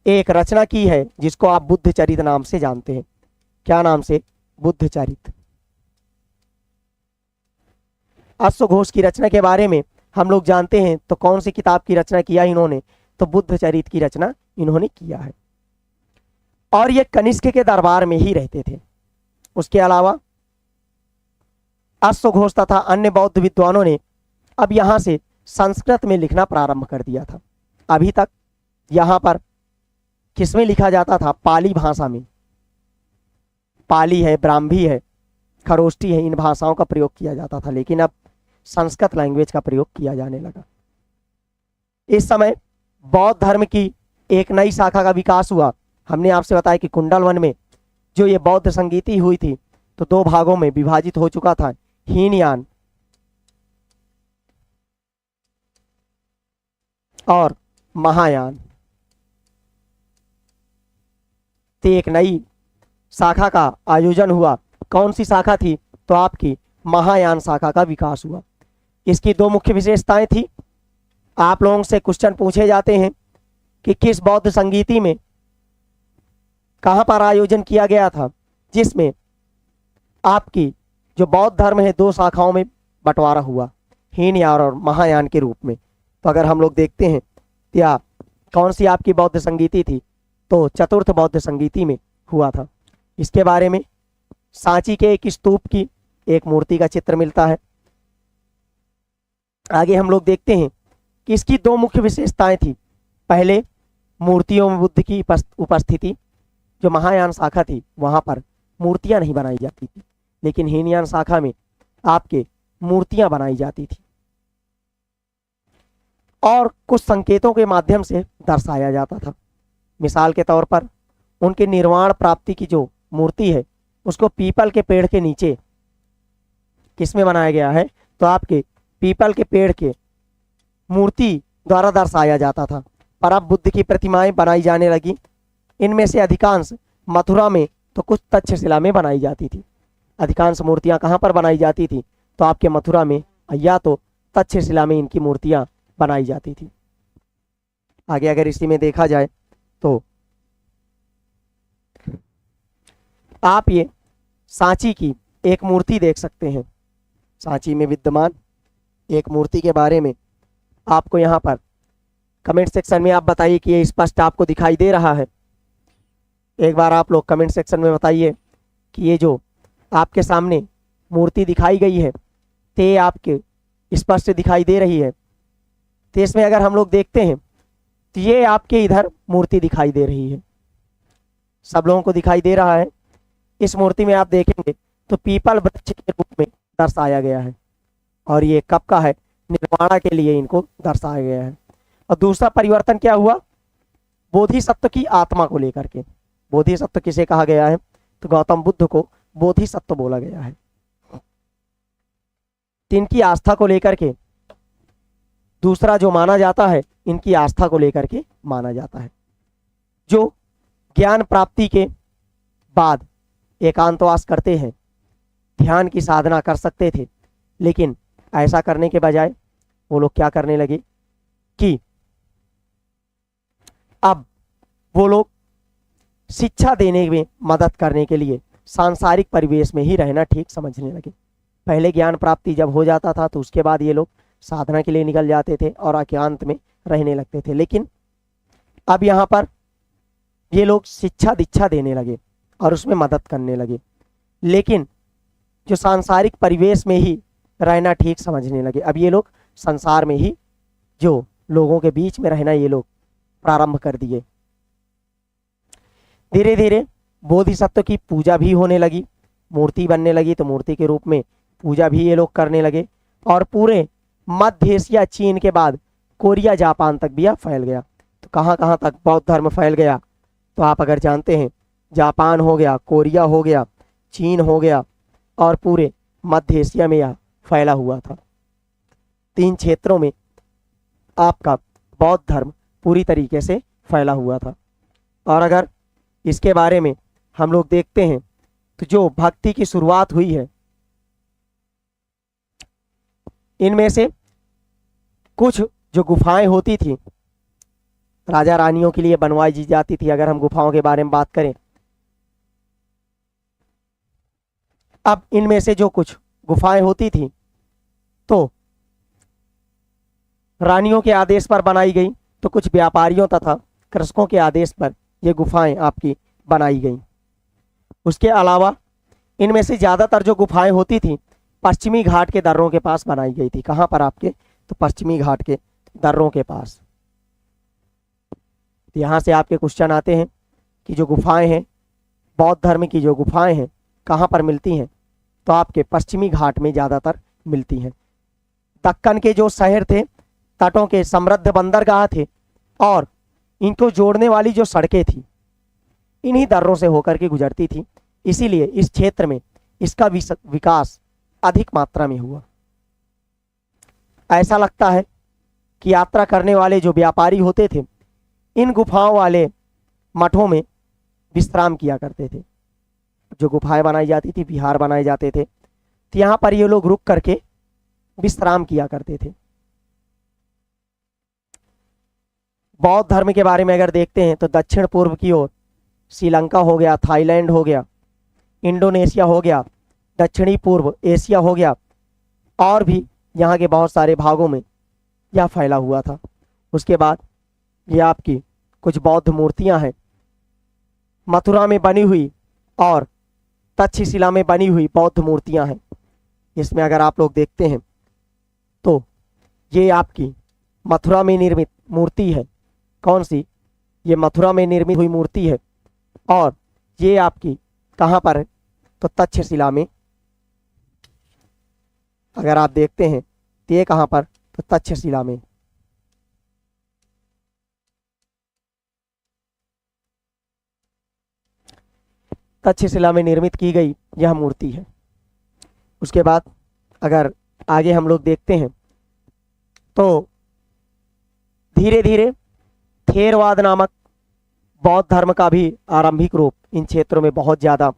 एक रचना की है जिसको आप बुद्ध चरित नाम से जानते हैं। क्या नाम से? बुद्ध चरित। अश्वघोष की रचना के बारे में हम लोग जानते हैं तो कौन सी किताब की रचना किया इन्होंने? तो बुद्ध चरित की रचना इन्होंने किया है। और ये कनिष्क के दरबार में ही रहते थे। उसके अलावा अश्वघोष तथा अन्य बौद्ध विद्वानों ने अब यहां से संस्कृत में लिखना प्रारंभ कर दिया था। अभी तक यहां पर किसमें लिखा जाता था? पाली भाषा में। पाली है, ब्राह्मी है, खरोष्टी है, इन भाषाओं का प्रयोग किया जाता था, लेकिन अब संस्कृत लैंग्वेज का प्रयोग किया जाने लगा। इस समय बौद्ध धर्म की एक नई शाखा का विकास हुआ। हमने आपसे बताया कि कुंडलवन में जो ये बौद्ध संगीति हुई थी तो दो भागों में विभाजित हो चुका था, हीनयान और महायान। तो एक नई शाखा का आयोजन हुआ। कौन सी शाखा थी? तो आपकी महायान शाखा का विकास हुआ। इसकी दो मुख्य विशेषताएं थी। आप लोगों से क्वेश्चन पूछे जाते हैं कि किस बौद्ध संगीति में कहां पर आयोजन किया गया था, जिसमें आपकी जो बौद्ध धर्म है दो शाखाओं में बंटवारा हुआ, हीनयान और महायान के रूप में। तो अगर हम लोग देखते हैं या कौन सी आपकी बौद्ध संगीति थी, तो चतुर्थ बौद्ध संगीति में हुआ था। इसके बारे में सांची के एक स्तूप की एक मूर्ति का चित्र मिलता है। आगे हम लोग देखते हैं कि इसकी दो मुख्य विशेषताएं थी। पहले, मूर्तियों में बुद्ध की उपस्थिति। जो महायान शाखा थी वहां पर मूर्तियां नहीं बनाई जाती थी, लेकिन हीनयान शाखा में आपके मूर्तियां बनाई जाती थी और कुछ संकेतों के माध्यम से दर्शाया जाता था। मिसाल के तौर पर उनके निर्वाण प्राप्ति की जो मूर्ति है उसको पीपल के पेड़ के नीचे किसमें बनाया गया है? तो आपके पीपल के पेड़ के मूर्ति द्वारा दर्शाया जाता था। पर अब बुद्ध की प्रतिमाएं बनाई जाने लगी। इनमें से अधिकांश मथुरा में तो कुछ तक्षशिला में बनाई जाती थी। अधिकांश मूर्तियां कहां पर बनाई जाती थी? तो आपके मथुरा में या तो तक्षशिला में इनकी मूर्तियां बनाई जाती थी। आगे अगर इसी में देखा जाए तो आप ये सांची की एक मूर्ति देख सकते हैं। सांची में विद्यमान एक मूर्ति के बारे में आपको यहाँ पर कमेंट सेक्शन में आप बताइए कि ये स्पष्ट आपको दिखाई दे रहा है। एक बार आप लोग कमेंट सेक्शन में बताइए कि ये जो आपके सामने मूर्ति दिखाई गई है ते आपके स्पष्ट दिखाई दे रही है। तो इसमें अगर हम लोग देखते हैं तो ये आपके इधर मूर्ति दिखाई दे रही है। सब लोगों को दिखाई दे रहा है। इस मूर्ति में आप देखेंगे तो पीपल वृक्ष के रूप में दर्शाया गया है और ये कब का है? निर्वाणा के लिए इनको दर्शाया गया है। और दूसरा परिवर्तन क्या हुआ? बोधिसत्व की आत्मा को लेकर के। बोधिसत्व किसे कहा गया है? तो गौतम बुद्ध को बोधिसत्व बोला गया है। इनकी आस्था को लेकर के दूसरा जो माना जाता है, इनकी आस्था को लेकर के माना जाता है। जो ज्ञान प्राप्ति के बाद एकांतवास करते हैं, ध्यान की साधना कर सकते थे, लेकिन ऐसा करने के बजाय वो लोग क्या करने लगे कि अब वो लोग शिक्षा देने में मदद करने के लिए सांसारिक परिवेश में ही रहना ठीक समझने लगे। पहले ज्ञान प्राप्ति जब हो जाता था तो उसके बाद ये लोग साधना के लिए निकल जाते थे और एकांत में रहने लगते थे, लेकिन अब यहाँ पर ये लोग शिक्षा दीक्षा देने लगे और उसमें मदद करने लगे, लेकिन जो सांसारिक परिवेश में ही रहना ठीक समझने लगे। अब ये लोग संसार में ही जो लोगों के बीच में रहना ये लोग प्रारंभ कर दिए। धीरे धीरे बोधिसत्व की पूजा भी होने लगी, मूर्ति बनने लगी तो मूर्ति के रूप में पूजा भी ये लोग करने लगे और पूरे मध्य एशिया, चीन के बाद कोरिया, जापान तक भी फैल गया। तो कहाँ कहाँ तक बौद्ध धर्म फैल गया? तो आप अगर जानते हैं, जापान हो गया, कोरिया हो गया, चीन हो गया और पूरे मध्य एशिया में यह फैला हुआ था। 3 क्षेत्रों में आपका बौद्ध धर्म पूरी तरीके से फैला हुआ था। और अगर इसके बारे में हम लोग देखते हैं तो जो भक्ति की शुरुआत हुई है, इनमें से कुछ जो गुफाएं होती थी राजा रानियों के लिए बनवाई जाती थी। अगर हम गुफाओं के बारे में बात करें, अब इनमें से जो कुछ गुफाएं होती थी तो रानियों के आदेश पर बनाई गई, तो कुछ व्यापारियों तथा कृषकों के आदेश पर ये गुफाएं आपकी बनाई गई। उसके अलावा इनमें से ज़्यादातर जो गुफाएं होती थी पश्चिमी घाट के दर्रों के पास बनाई गई थी। कहाँ पर आपके? तो पश्चिमी घाट के दर्रों के पास। तो यहाँ से आपके क्वेश्चन आते हैं कि जो गुफाएं हैं, बौद्ध धर्म की जो गुफाएं हैं कहाँ पर मिलती हैं? तो आपके पश्चिमी घाट में ज़्यादातर मिलती हैं। दक्कन के जो शहर थे, तटों के समृद्ध बंदरगाह थे और इनको जोड़ने वाली जो सड़कें थी इन्हीं दर्रों से होकर के गुजरती थी, इसीलिए इस क्षेत्र में इसका विकास अधिक मात्रा में हुआ। ऐसा लगता है कि यात्रा करने वाले जो व्यापारी होते थे इन गुफाओं वाले मठों में विश्राम किया करते थे। जो गुफाएं बनाई जाती थी, विहार बनाए जाते थे, तो यहाँ पर ये लोग रुक करके विश्राम किया करते थे। बौद्ध धर्म के बारे में अगर देखते हैं तो दक्षिण पूर्व की ओर श्रीलंका हो गया, थाईलैंड हो गया, इंडोनेशिया हो गया, दक्षिणी पूर्व एशिया हो गया और भी यहाँ के बहुत सारे भागों में यह फैला हुआ था। उसके बाद ये आपकी कुछ बौद्ध मूर्तियां हैं मथुरा में बनी हुई और तक्षशिला में बनी हुई बौद्ध मूर्तियां हैं। इसमें अगर आप लोग देखते हैं तो ये आपकी मथुरा में निर्मित मूर्ति है। कौन सी? ये मथुरा में निर्मित हुई मूर्ति है और ये आपकी कहाँ पर है? तो तक्षशिला में। अगर आप देखते हैं तो ये कहाँ पर? तो तक्षशिला में। तक्षशिला में निर्मित की गई यह मूर्ति है। उसके बाद अगर आगे हम लोग देखते हैं तो धीरे धीरे थेरवाद नामक बौद्ध धर्म का भी आरंभिक रूप इन क्षेत्रों में बहुत ज़्यादा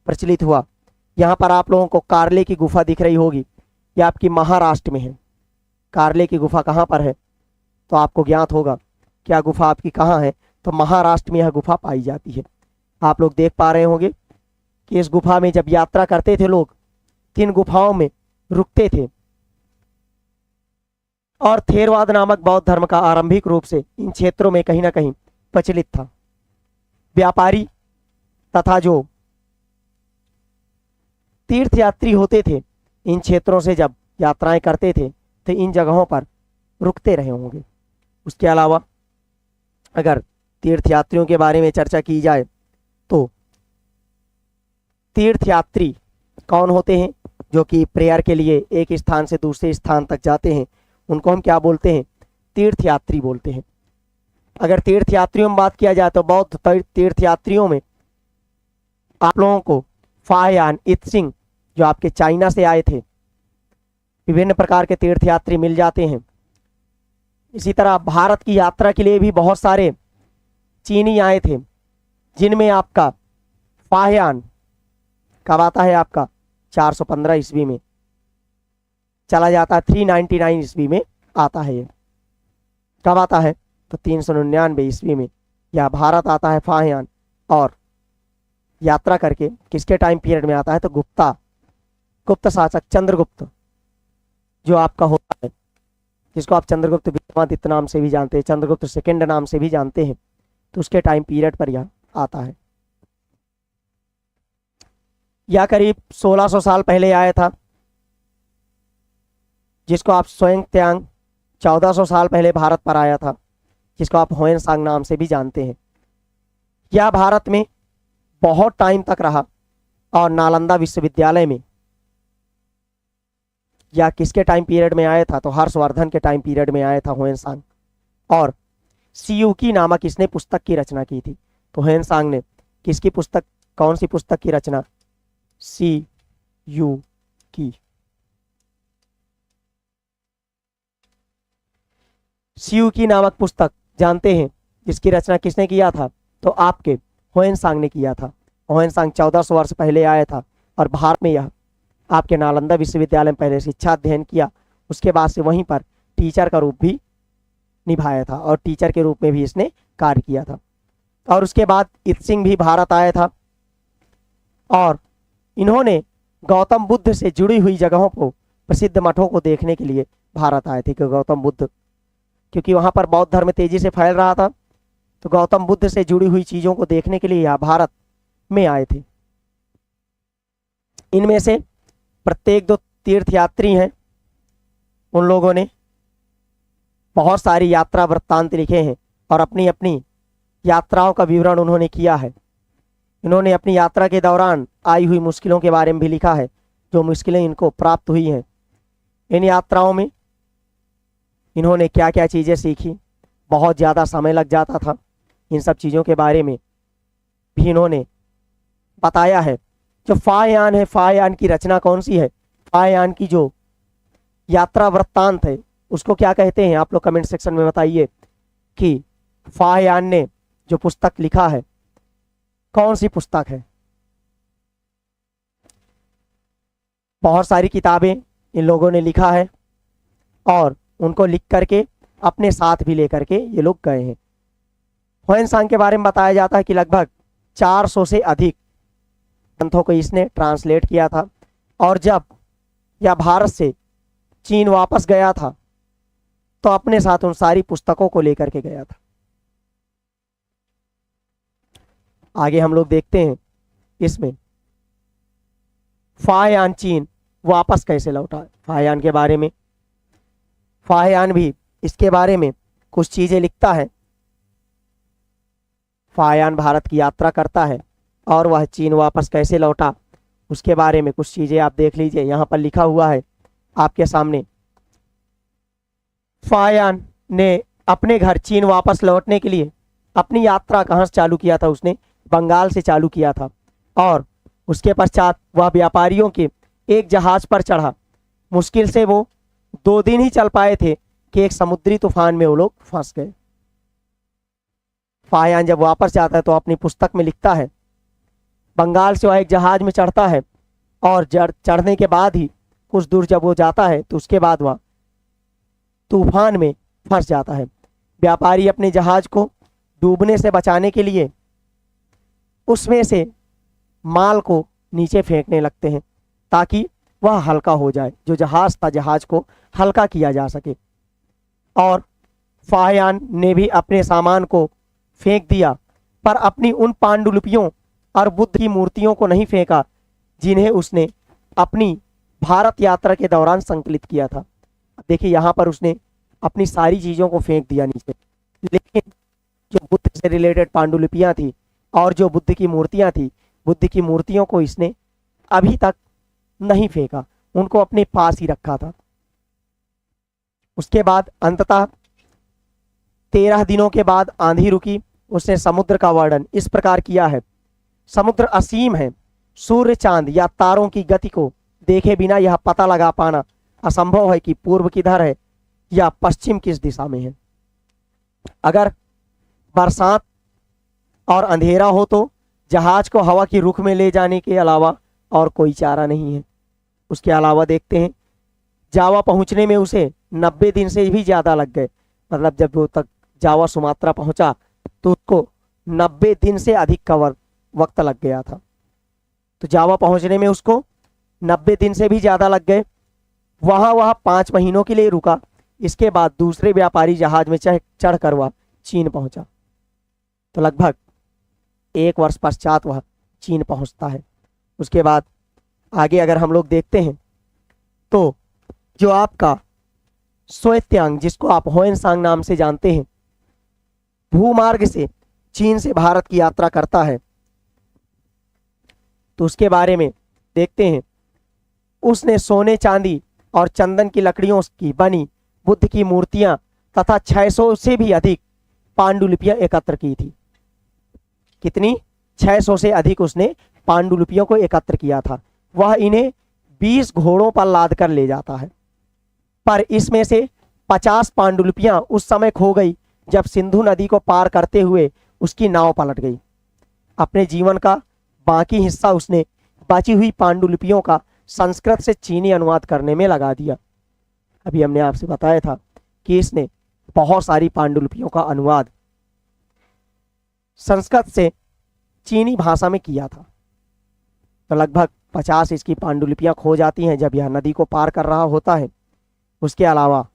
प्रचलित हुआ। यहाँ पर आप लोगों को कार्ले की गुफा दिख रही होगी, ये आपकी महाराष्ट्र में है। कार्ले की गुफा कहाँ पर है? तो आपको ज्ञात होगा क्या गुफा आपकी कहाँ है? तो महाराष्ट्र में यह गुफा पाई जाती है। आप लोग देख पा रहे होंगे कि इस गुफा में जब यात्रा करते थे लोग, 3 गुफाओं में रुकते थे और थेरवाद नामक बौद्ध धर्म का आरंभिक रूप से इन क्षेत्रों में कहीं ना कहीं प्रचलित था। व्यापारी तथा जो तीर्थयात्री होते थे इन क्षेत्रों से जब यात्राएं करते थे तो इन जगहों पर रुकते रहे होंगे। उसके अलावा अगर तीर्थयात्रियों के बारे में चर्चा की जाए तो तीर्थयात्री कौन होते हैं? जो कि प्रेयर के लिए एक स्थान से दूसरे स्थान तक जाते हैं, उनको हम क्या बोलते हैं? तीर्थयात्री बोलते हैं। अगर तीर्थयात्रियों में बात किया जाए तो बौद्ध तीर्थयात्रियों में आप लोगों को फाहियान इत्सिंग जो आपके चाइना से आए थे, विभिन्न प्रकार के तीर्थयात्री मिल जाते हैं। इसी तरह भारत की यात्रा के लिए भी बहुत सारे चीनी आए थे, जिनमें आपका फाहियान कब आता है? आपका 415 ईस्वी में चला जाता है, 399 ईस्वी में आता है। ये कब आता है? तो 399 ईस्वी में यह भारत आता है फाहियान। और यात्रा करके किसके टाइम पीरियड में आता है? तो गुप्त शासक चंद्रगुप्त जो आपका होता है, जिसको आप चंद्रगुप्त विक्रमादित्य नाम से भी जानते हैं, चंद्रगुप्त सेकंड नाम से भी जानते हैं, तो उसके टाइम पीरियड पर यह आता है। यह करीब 1600 साल पहले आया था, जिसको आप स्वयं त्यांग 1400 साल पहले भारत पर आया था, जिसको आप होयनसांग नाम से भी जानते हैं। यह भारत में बहुत टाइम तक रहा और नालंदा विश्वविद्यालय में या किसके टाइम पीरियड में आया था? तो हर्षवर्धन के टाइम पीरियड में आया था होयनसांग। और सीयूकी नामक इसने पुस्तक की रचना की थी। तो होयनसांग ने किसकी पुस्तक, कौन सी पुस्तक की रचना? सीयूकी। शिव की नामक पुस्तक जानते हैं, जिसकी रचना किसने किया था? तो आपके ह्वेनसांग ने किया था। ह्वेनसांग 1400 वर्ष पहले आया था और भारत में यह आपके नालंदा विश्वविद्यालय में पहले शिक्षा अध्ययन किया, उसके बाद से वहीं पर टीचर का रूप भी निभाया था और टीचर के रूप में भी इसने कार्य किया था। और उसके बाद इत्सिंग भी भारत आया था और इन्होंने गौतम बुद्ध से जुड़ी हुई जगहों को, प्रसिद्ध मठों को देखने के लिए भारत आए थे। कि गौतम बुद्ध, क्योंकि वहां पर बौद्ध धर्म तेजी से फैल रहा था, तो गौतम बुद्ध से जुड़ी हुई चीजों को देखने के लिए यहाँ भारत में आए थे। इनमें से प्रत्येक दो तीर्थयात्री हैं, उन लोगों ने बहुत सारी यात्रा वृत्तांत लिखे हैं और अपनी अपनी यात्राओं का विवरण उन्होंने किया है। इन्होंने अपनी यात्रा के दौरान आई हुई मुश्किलों के बारे में भी लिखा है, जो मुश्किलें इनको प्राप्त हुई हैं। इन यात्राओं में इन्होंने क्या क्या चीज़ें सीखी, बहुत ज़्यादा समय लग जाता था, इन सब चीज़ों के बारे में भी इन्होंने बताया है। जो फायान है, फायान की रचना कौन सी है? फायान की जो यात्रा वृत्तांत है उसको क्या कहते हैं? आप लोग कमेंट सेक्शन में बताइए कि फायान ने जो पुस्तक लिखा है कौन सी पुस्तक है? बहुत सारी किताबें इन लोगों ने लिखा है और उनको लिख करके अपने साथ भी लेकर के ये लोग गए हैं। ह्वेनसांग के बारे में बताया जाता है कि लगभग 400 से अधिक ग्रंथों को इसने ट्रांसलेट किया था और जब यह भारत से चीन वापस गया था तो अपने साथ उन सारी पुस्तकों को लेकर के गया था। आगे हम लोग देखते हैं इसमें फायान चीन वापस कैसे लौटा। फायान के बारे में, फायान भी इसके बारे में कुछ चीजें लिखता है। फायान भारत की यात्रा करता है और वह चीन वापस कैसे लौटा उसके बारे में कुछ चीजें आप देख लीजिए। यहाँ पर लिखा हुआ है आपके सामने। फायान ने अपने घर चीन वापस लौटने के लिए अपनी यात्रा कहाँ से चालू किया था? उसने बंगाल से चालू किया था और उसके पश्चात वह व्यापारियों के एक जहाज पर चढ़ा। मुश्किल से वो 2 दिन ही चल पाए थे कि एक समुद्री तूफान में वो लोग फंस गए। फायान जब वापस जाता है तो अपनी पुस्तक में लिखता है, बंगाल से वह एक जहाज में चढ़ता है और चढ़ने के बाद ही कुछ दूर जब वो जाता है तो उसके बाद वह तूफान में फंस जाता है। व्यापारी अपने जहाज को डूबने से बचाने के लिए उसमें से माल को नीचे फेंकने लगते हैं ताकि वह हल्का हो जाए, जो जहाज था जहाज को हल्का किया जा सके। और फायान ने भी अपने सामान को फेंक दिया, पर अपनी उन पांडुलिपियों और बुद्ध की मूर्तियों को नहीं फेंका जिन्हें उसने अपनी भारत यात्रा के दौरान संकलित किया था। देखिए यहाँ पर उसने अपनी सारी चीज़ों को फेंक दिया नीचे, लेकिन जो बुद्ध से रिलेटेड पांडुलिपियाँ थी और जो बुद्ध की मूर्तियाँ थी, बुद्ध की मूर्तियों को इसने अभी तक नहीं फेंका, उनको अपने पास ही रखा था। उसके बाद अंततः 13 दिनों के बाद आंधी रुकी। उसने समुद्र का वर्णन इस प्रकार किया है, समुद्र असीम है, सूर्य चांद या तारों की गति को देखे बिना यह पता लगा पाना असंभव है कि पूर्व किधर है या पश्चिम किस दिशा में है। अगर बरसात और अंधेरा हो तो जहाज को हवा की रुख में ले जाने के अलावा और कोई चारा नहीं है। उसके अलावा देखते हैं जावा पहुंचने में उसे 90 दिन से भी ज़्यादा लग गए। मतलब जब वो तक जावा सुमात्रा पहुंचा तो उसको 90 दिन से अधिक का वक्त लग गया था। तो जावा पहुंचने में उसको 90 दिन से भी ज़्यादा लग गए। वह 5 महीनों के लिए रुका। इसके बाद दूसरे व्यापारी जहाज में चढ़कर वह चीन पहुंचा। तो लगभग 1 वर्ष पश्चात वह चीन पहुंचता है। उसके बाद आगे अगर हम लोग देखते हैं तो जो आपका श्वेत्यांग, जिसको आप ह्वेनसांग नाम से जानते हैं, भूमार्ग से चीन से भारत की यात्रा करता है। तो उसके बारे में देखते हैं। उसने सोने चांदी और चंदन की लकड़ियों की बनी बुद्ध की मूर्तियां तथा 600 से भी अधिक पांडुलिपियां एकत्र की थी। कितनी? 600 से अधिक उसने पांडुलिपियों को एकत्र किया था। वह इन्हें 20 घोड़ों पर लाद कर ले जाता है, पर इसमें से 50 पांडुलिपियां उस समय खो गई जब सिंधु नदी को पार करते हुए उसकी नाव पलट गई। अपने जीवन का बाकी हिस्सा उसने बची हुई पांडुलिपियों का संस्कृत से चीनी अनुवाद करने में लगा दिया। अभी हमने आपसे बताया था कि इसने बहुत सारी पांडुलिपियों का अनुवाद संस्कृत से चीनी भाषा में किया था। तो लगभग 50 इसकी पांडुलिपियां खो जाती हैं जब यह नदी को पार कर रहा होता है। उसके अलावा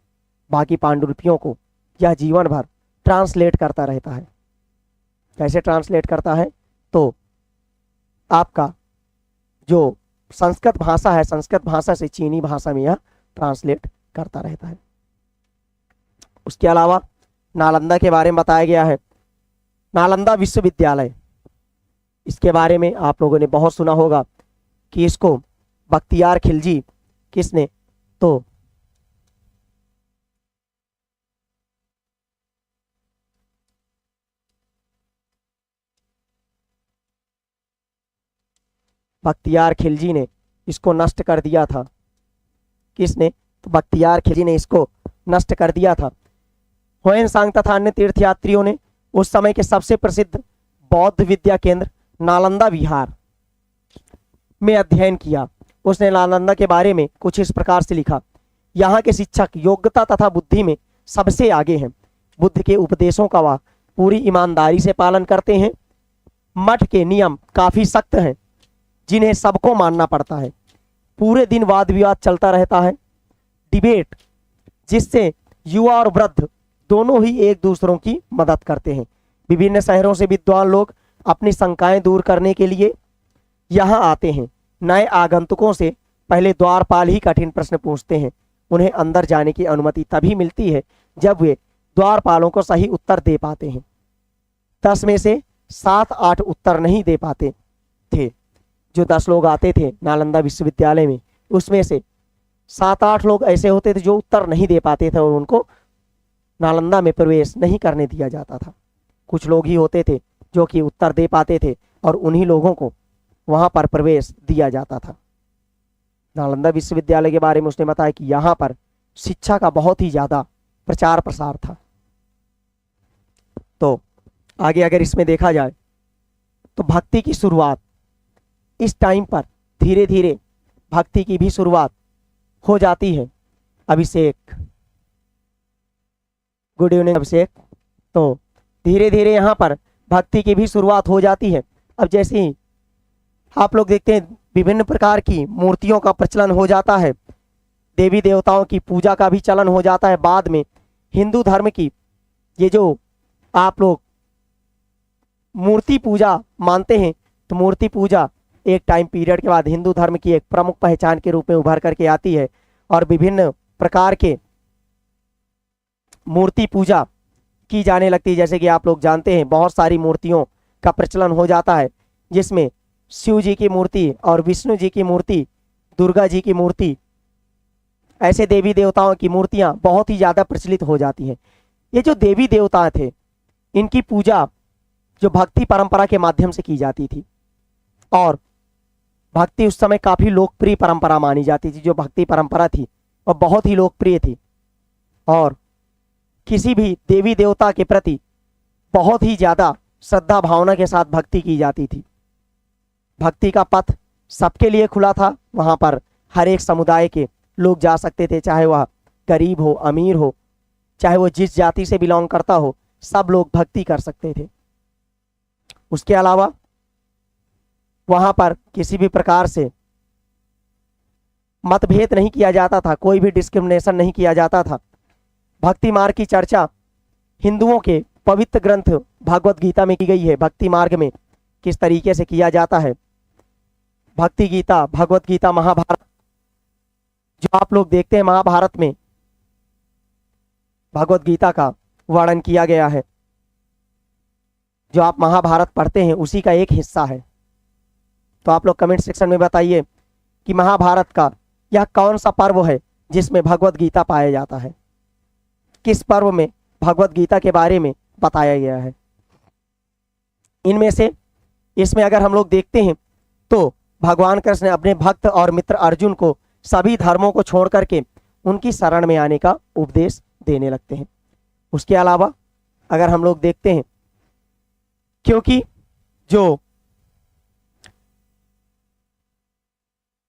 बाकी पांडुलिपियों को यह जीवन भर ट्रांसलेट करता रहता है। कैसे ट्रांसलेट करता है? तो आपका जो संस्कृत भाषा है, संस्कृत भाषा से चीनी भाषा में यह ट्रांसलेट करता रहता है। उसके अलावा नालंदा के बारे में बताया गया है। नालंदा विश्वविद्यालय, इसके बारे में आप लोगों ने बहुत सुना होगा कि इसको बख्तियार खिलजी किसने, तो बख्तियार खिलजी ने इसको नष्ट कर दिया था। किसने? तो बख्तियार खिलजी ने इसको नष्ट कर दिया था। हुएनसांग तथा अन्य तीर्थयात्रियों ने उस समय के सबसे प्रसिद्ध बौद्ध विद्या केंद्र नालंदा विहार में अध्ययन किया। उसने नालंदा के बारे में कुछ इस प्रकार से लिखा, यहाँ के शिक्षक योग्यता तथा बुद्धि में सबसे आगे हैं। बुद्ध के उपदेशों का वह पूरी ईमानदारी से पालन करते हैं। मठ के नियम काफी सख्त हैं जिन्हें सबको मानना पड़ता है। पूरे दिन वाद विवाद चलता रहता है, डिबेट, जिससे युवा और वृद्ध दोनों ही एक दूसरों की मदद करते हैं। विभिन्न शहरों से विद्वान लोग अपनी शंकाएं दूर करने के लिए यहाँ आते हैं। नए आगंतुकों से पहले द्वारपाल ही कठिन प्रश्न पूछते हैं। उन्हें अंदर जाने की अनुमति तभी मिलती है जब वे द्वारपालों को सही उत्तर दे पाते हैं। 10 में से 7-8 उत्तर नहीं दे पाते थे। जो 10 लोग आते थे नालंदा विश्वविद्यालय में, उसमें से 7-8 लोग ऐसे होते थे जो उत्तर नहीं दे पाते थे और उनको नालंदा में प्रवेश नहीं करने दिया जाता था। कुछ लोग ही होते थे जो कि उत्तर दे पाते थे और उन्हीं लोगों को वहां पर प्रवेश दिया जाता था। नालंदा विश्वविद्यालय के बारे में उसने बताया कि यहाँ पर शिक्षा का बहुत ही ज्यादा प्रचार प्रसार था। तो आगे अगर इसमें देखा जाए तो भक्ति की शुरुआत इस टाइम पर धीरे धीरे भक्ति की भी शुरुआत हो जाती है। अभिषेक, गुड इवनिंग अभिषेक। तो धीरे धीरे यहाँ पर भक्ति की भी शुरुआत हो जाती है। अब जैसे ही आप लोग देखते हैं विभिन्न प्रकार की मूर्तियों का प्रचलन हो जाता है, देवी देवताओं की पूजा का भी चलन हो जाता है। बाद में हिंदू धर्म की ये जो आप लोग मूर्ति पूजा मानते हैं, तो मूर्ति पूजा एक टाइम पीरियड के बाद हिंदू धर्म की एक प्रमुख पहचान के रूप में उभर करके आती है और विभिन्न प्रकार के मूर्ति पूजा की जाने लगती है। जैसे कि आप लोग जानते हैं बहुत सारी मूर्तियों का प्रचलन हो जाता है, जिसमें शिव जी की मूर्ति और विष्णु जी की मूर्ति, दुर्गा जी की मूर्ति, ऐसे देवी देवताओं की मूर्तियां बहुत ही ज़्यादा प्रचलित हो जाती हैं। ये जो देवी देवता थे, इनकी पूजा जो भक्ति परंपरा के माध्यम से की जाती थी और भक्ति उस समय काफ़ी लोकप्रिय परंपरा मानी जाती थी। जो भक्ति परंपरा थी वह बहुत ही लोकप्रिय थी और किसी भी देवी देवता के प्रति बहुत ही ज़्यादा श्रद्धा भावना के साथ भक्ति की जाती थी। भक्ति का पथ सबके लिए खुला था। वहाँ पर हर एक समुदाय के लोग जा सकते थे, चाहे वह गरीब हो, अमीर हो, चाहे वो जिस जाति से बिलोंग करता हो, सब लोग भक्ति कर सकते थे। उसके अलावा वहाँ पर किसी भी प्रकार से मतभेद नहीं किया जाता था, कोई भी डिस्क्रिमिनेशन नहीं किया जाता था। भक्ति मार्ग की चर्चा हिंदुओं के पवित्र ग्रंथ भगवत गीता में की गई है। भक्ति मार्ग में किस तरीके से किया जाता है, भक्ति गीता, भगवत गीता, महाभारत, जो आप लोग देखते हैं महाभारत में भगवत गीता का वर्णन किया गया है। जो आप महाभारत पढ़ते हैं उसी का एक हिस्सा है। तो आप लोग कमेंट सेक्शन में बताइए कि महाभारत का यह कौन सा पर्व है जिसमें भगवत गीता पाया जाता है, किस पर्व में भगवत गीता के बारे में बताया गया है। इनमें से इसमें अगर हम लोग देखते हैं तो भगवान कृष्ण ने अपने भक्त और मित्र अर्जुन को सभी धर्मों को छोड़ करके उनकी शरण में आने का उपदेश देने लगते हैं। उसके अलावा अगर हम लोग देखते हैं, क्योंकि जो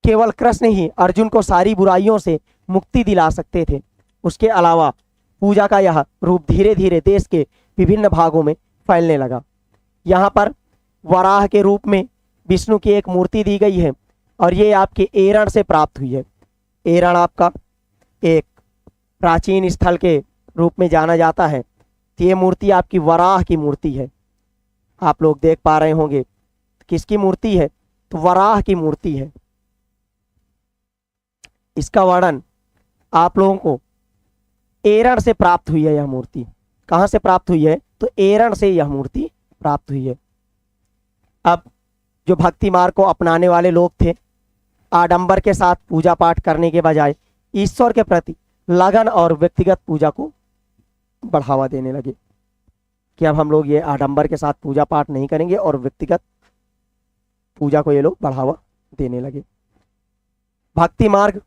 केवल कृष्ण ही अर्जुन को सारी बुराइयों से मुक्ति दिला सकते थे, उसके अलावा पूजा का यह रूप धीरे धीरे देश के विभिन्न भागों में फैलने लगा। यहाँ पर वराह के रूप में विष्णु की एक मूर्ति दी गई है और ये आपके एरण से प्राप्त हुई है। एरण आपका एक प्राचीन स्थल के रूप में जाना जाता है। तो ये मूर्ति आपकी वराह की मूर्ति है। आप लोग देख पा रहे होंगे किसकी मूर्ति है, तो वराह की मूर्ति है। इसका वर्णन आप लोगों को एरण से प्राप्त हुई है। यह मूर्ति कहाँ से प्राप्त हुई है, तो एरण से यह मूर्ति प्राप्त हुई है। अब जो भक्ति मार्ग को अपनाने वाले लोग थे, आडंबर के साथ पूजा पाठ करने के बजाय ईश्वर के प्रति लगन और व्यक्तिगत पूजा को बढ़ावा देने लगे कि अब हम लोग ये आडंबर के साथ पूजा पाठ नहीं करेंगे और व्यक्तिगत पूजा को ये लोग बढ़ावा देने लगे। भक्ति मार्ग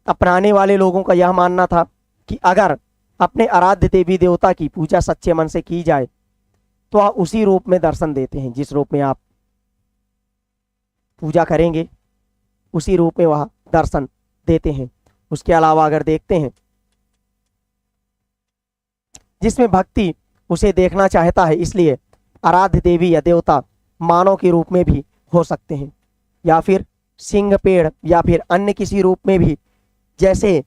अपनाने वाले लोगों का यह मानना था कि अगर अपने आराध्य देवी देवता की पूजा सच्चे मन से की जाए तो आप उसी रूप में दर्शन देते हैं, जिस रूप में आप पूजा करेंगे उसी रूप में वह दर्शन देते हैं। उसके अलावा अगर देखते हैं, जिसमें भक्ति उसे देखना चाहता है, इसलिए आराध्य देवी या देवता मानव के रूप में भी हो सकते हैं या फिर सिंह, पेड़ या फिर अन्य किसी रूप में भी, जैसे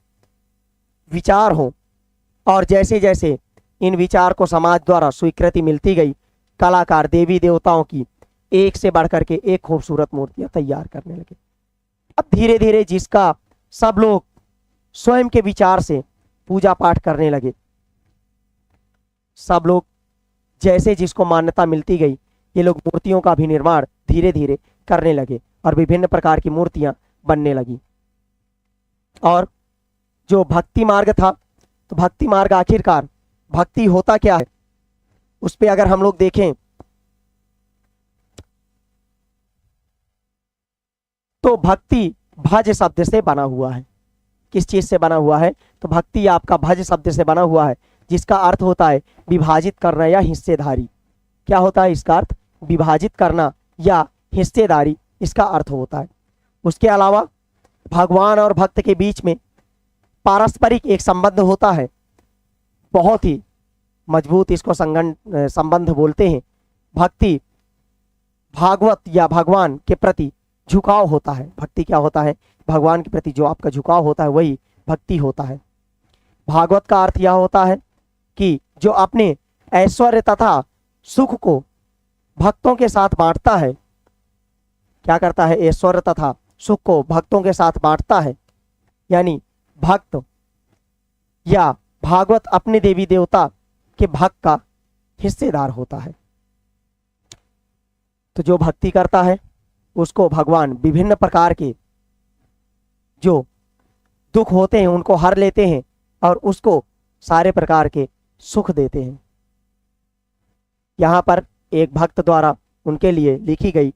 विचार हो। और जैसे जैसे इन विचार को समाज द्वारा स्वीकृति मिलती गई, कलाकार देवी देवताओं की एक से बढ़कर के एक खूबसूरत मूर्तियां तैयार करने लगे। अब धीरे धीरे जिसका सब लोग स्वयं के विचार से पूजा पाठ करने लगे, सब लोग जैसे जिसको मान्यता मिलती गई, ये लोग मूर्तियों का भी निर्माण धीरे धीरे करने लगे और विभिन्न प्रकार की मूर्तियां बनने लगी। और जो भक्ति मार्ग था, तो भक्ति मार्ग आखिरकार भक्ति होता क्या है, उस पे अगर हम लोग देखें तो भक्ति भज शब्द से बना हुआ है। किस चीज से बना हुआ है, तो भक्ति आपका भज शब्द से बना हुआ है, जिसका अर्थ होता है विभाजित करना या हिस्सेदारी। क्या होता है इसका अर्थ? विभाजित करना या हिस्सेदारी इसका अर्थ होता है। उसके अलावा भगवान और भक्त के बीच में पारस्परिक एक संबंध होता है, बहुत ही मजबूत इसको संबंध बोलते हैं। भक्ति भागवत या भगवान के प्रति झुकाव होता है। भक्ति क्या होता है? भगवान के प्रति जो आपका झुकाव होता है वही भक्ति होता है। भागवत का अर्थ यह होता है कि जो अपने ऐश्वर्य तथा सुख को भक्तों के साथ बांटता है। क्या करता है? ऐश्वर्य तथा सुख को भक्तों के साथ बांटता है। यानी भक्त या भागवत अपने देवी देवता के भक्त का हिस्सेदार होता है। तो जो भक्ति करता है उसको भगवान विभिन्न प्रकार के जो दुख होते हैं उनको हर लेते हैं और उसको सारे प्रकार के सुख देते हैं। यहाँ पर एक भक्त द्वारा उनके लिए लिखी गई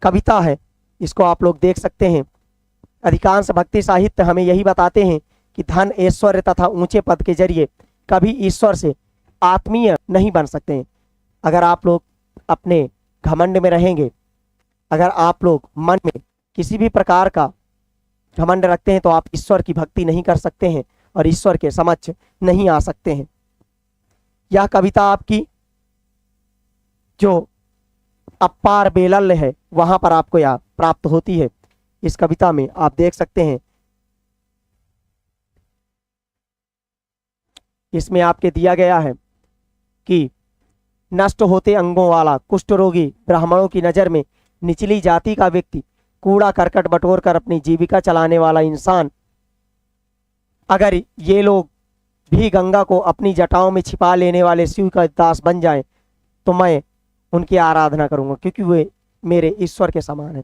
कविता है, इसको आप लोग देख सकते हैं। अधिकांश भक्ति साहित्य हमें यही बताते हैं कि धन, ऐश्वर्य तथा ऊंचे पद के जरिए कभी ईश्वर से आत्मीय नहीं बन सकते हैं। अगर आप लोग अपने घमंड में रहेंगे, अगर आप लोग मन में किसी भी प्रकार का घमंड रखते हैं तो आप ईश्वर की भक्ति नहीं कर सकते हैं और ईश्वर के समक्ष नहीं आ सकते हैं। यह कविता आपकी जो अपार बेलल्य है वहां पर आपको यह प्राप्त होती है। इस कविता में आप देख सकते हैं, इसमें आपके दिया गया है कि नष्ट होते अंगों वाला कुष्ठ रोगी ब्राह्मणों की नजर में निचली जाति का व्यक्ति, कूड़ा करकट बटोर कर अपनी जीविका चलाने वाला इंसान, अगर ये लोग भी गंगा को अपनी जटाओं में छिपा लेने वाले शिव का दास बन जाएं तो मैं उनकी आराधना करूंगा, क्योंकि वे मेरे ईश्वर के समान है।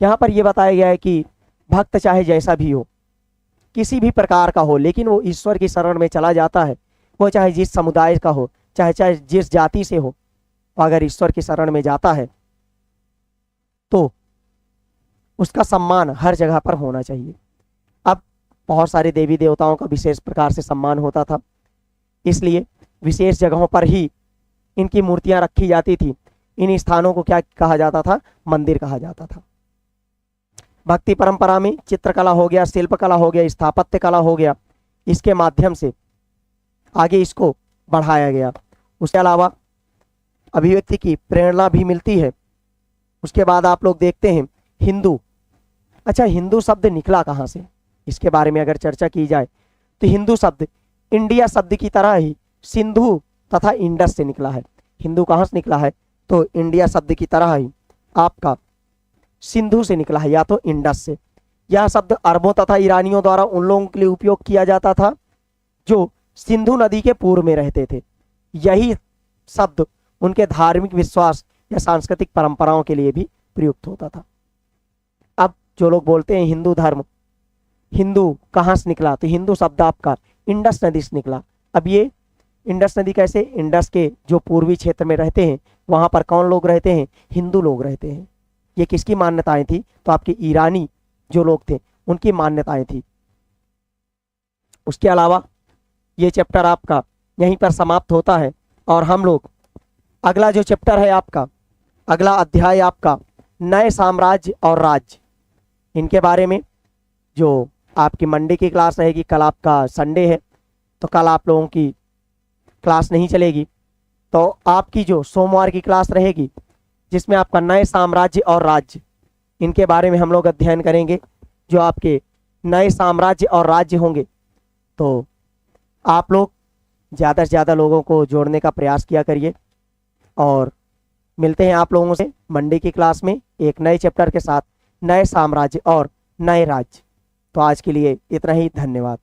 यहाँ पर यह बताया गया है कि भक्त चाहे जैसा भी हो, किसी भी प्रकार का हो, लेकिन वो ईश्वर की शरण में चला जाता है। वो चाहे जिस समुदाय का हो, चाहे जिस जाति से हो, अगर ईश्वर की शरण में जाता है तो उसका सम्मान हर जगह पर होना चाहिए। अब बहुत सारे देवी देवताओं का विशेष प्रकार से सम्मान होता था, इसलिए विशेष जगहों पर ही इनकी मूर्तियां रखी जाती थी। इन स्थानों को क्या कहा जाता था? मंदिर कहा जाता था। भक्ति परंपरा में चित्रकला हो गया, शिल्पकला हो गया, स्थापत्य कला हो गया, इसके माध्यम से आगे इसको बढ़ाया गया। उसके अलावा अभिव्यक्ति की प्रेरणा भी मिलती है। उसके बाद आप लोग देखते हैं हिंदू। अच्छा, हिंदू शब्द निकला कहाँ से? इसके बारे में अगर चर्चा की जाए तो हिंदू शब्द इंडिया शब्द की तरह ही सिंधु तथा इंडस से निकला है। हिंदू कहाँ से निकला है? तो इंडिया शब्द की तरह ही आपका सिंधु से निकला है या तो इंडस से। यह शब्द अरबों तथा ईरानियों द्वारा उन लोगों के लिए उपयोग किया जाता था जो सिंधु नदी के पूर्व में रहते थे। यही शब्द उनके धार्मिक विश्वास या सांस्कृतिक परंपराओं के लिए भी प्रयुक्त होता था। अब जो लोग बोलते हैं हिंदू धर्म, हिंदू कहाँ से निकला? तो हिंदू शब्द आपका इंडस नदी से निकला। अब ये इंडस नदी कैसे? इंडस के जो पूर्वी क्षेत्र में रहते हैं वहाँ पर कौन लोग रहते हैं? हिंदू लोग रहते हैं। ये किसकी मान्यताएं थी? तो आपके ईरानी जो लोग थे उनकी मान्यताएं थी। उसके अलावा ये चैप्टर आपका यहीं पर समाप्त होता है और हम लोग अगला जो चैप्टर है आपका, अगला अध्याय आपका नए साम्राज्य और राज्य, इनके बारे में जो आपकी मंडे की क्लास रहेगी। कल आपका संडे है तो कल आप लोगों की क्लास नहीं चलेगी, तो आपकी जो सोमवार की क्लास रहेगी जिसमें आपका नए साम्राज्य और राज्य, इनके बारे में हम लोग अध्ययन करेंगे। जो आपके नए साम्राज्य और राज्य होंगे तो आप लोग ज़्यादा से ज़्यादा लोगों को जोड़ने का प्रयास किया करिए और मिलते हैं आप लोगों से मंडे की क्लास में एक नए चैप्टर के साथ, नए साम्राज्य और नए राज्य। तो आज के लिए इतना ही, धन्यवाद।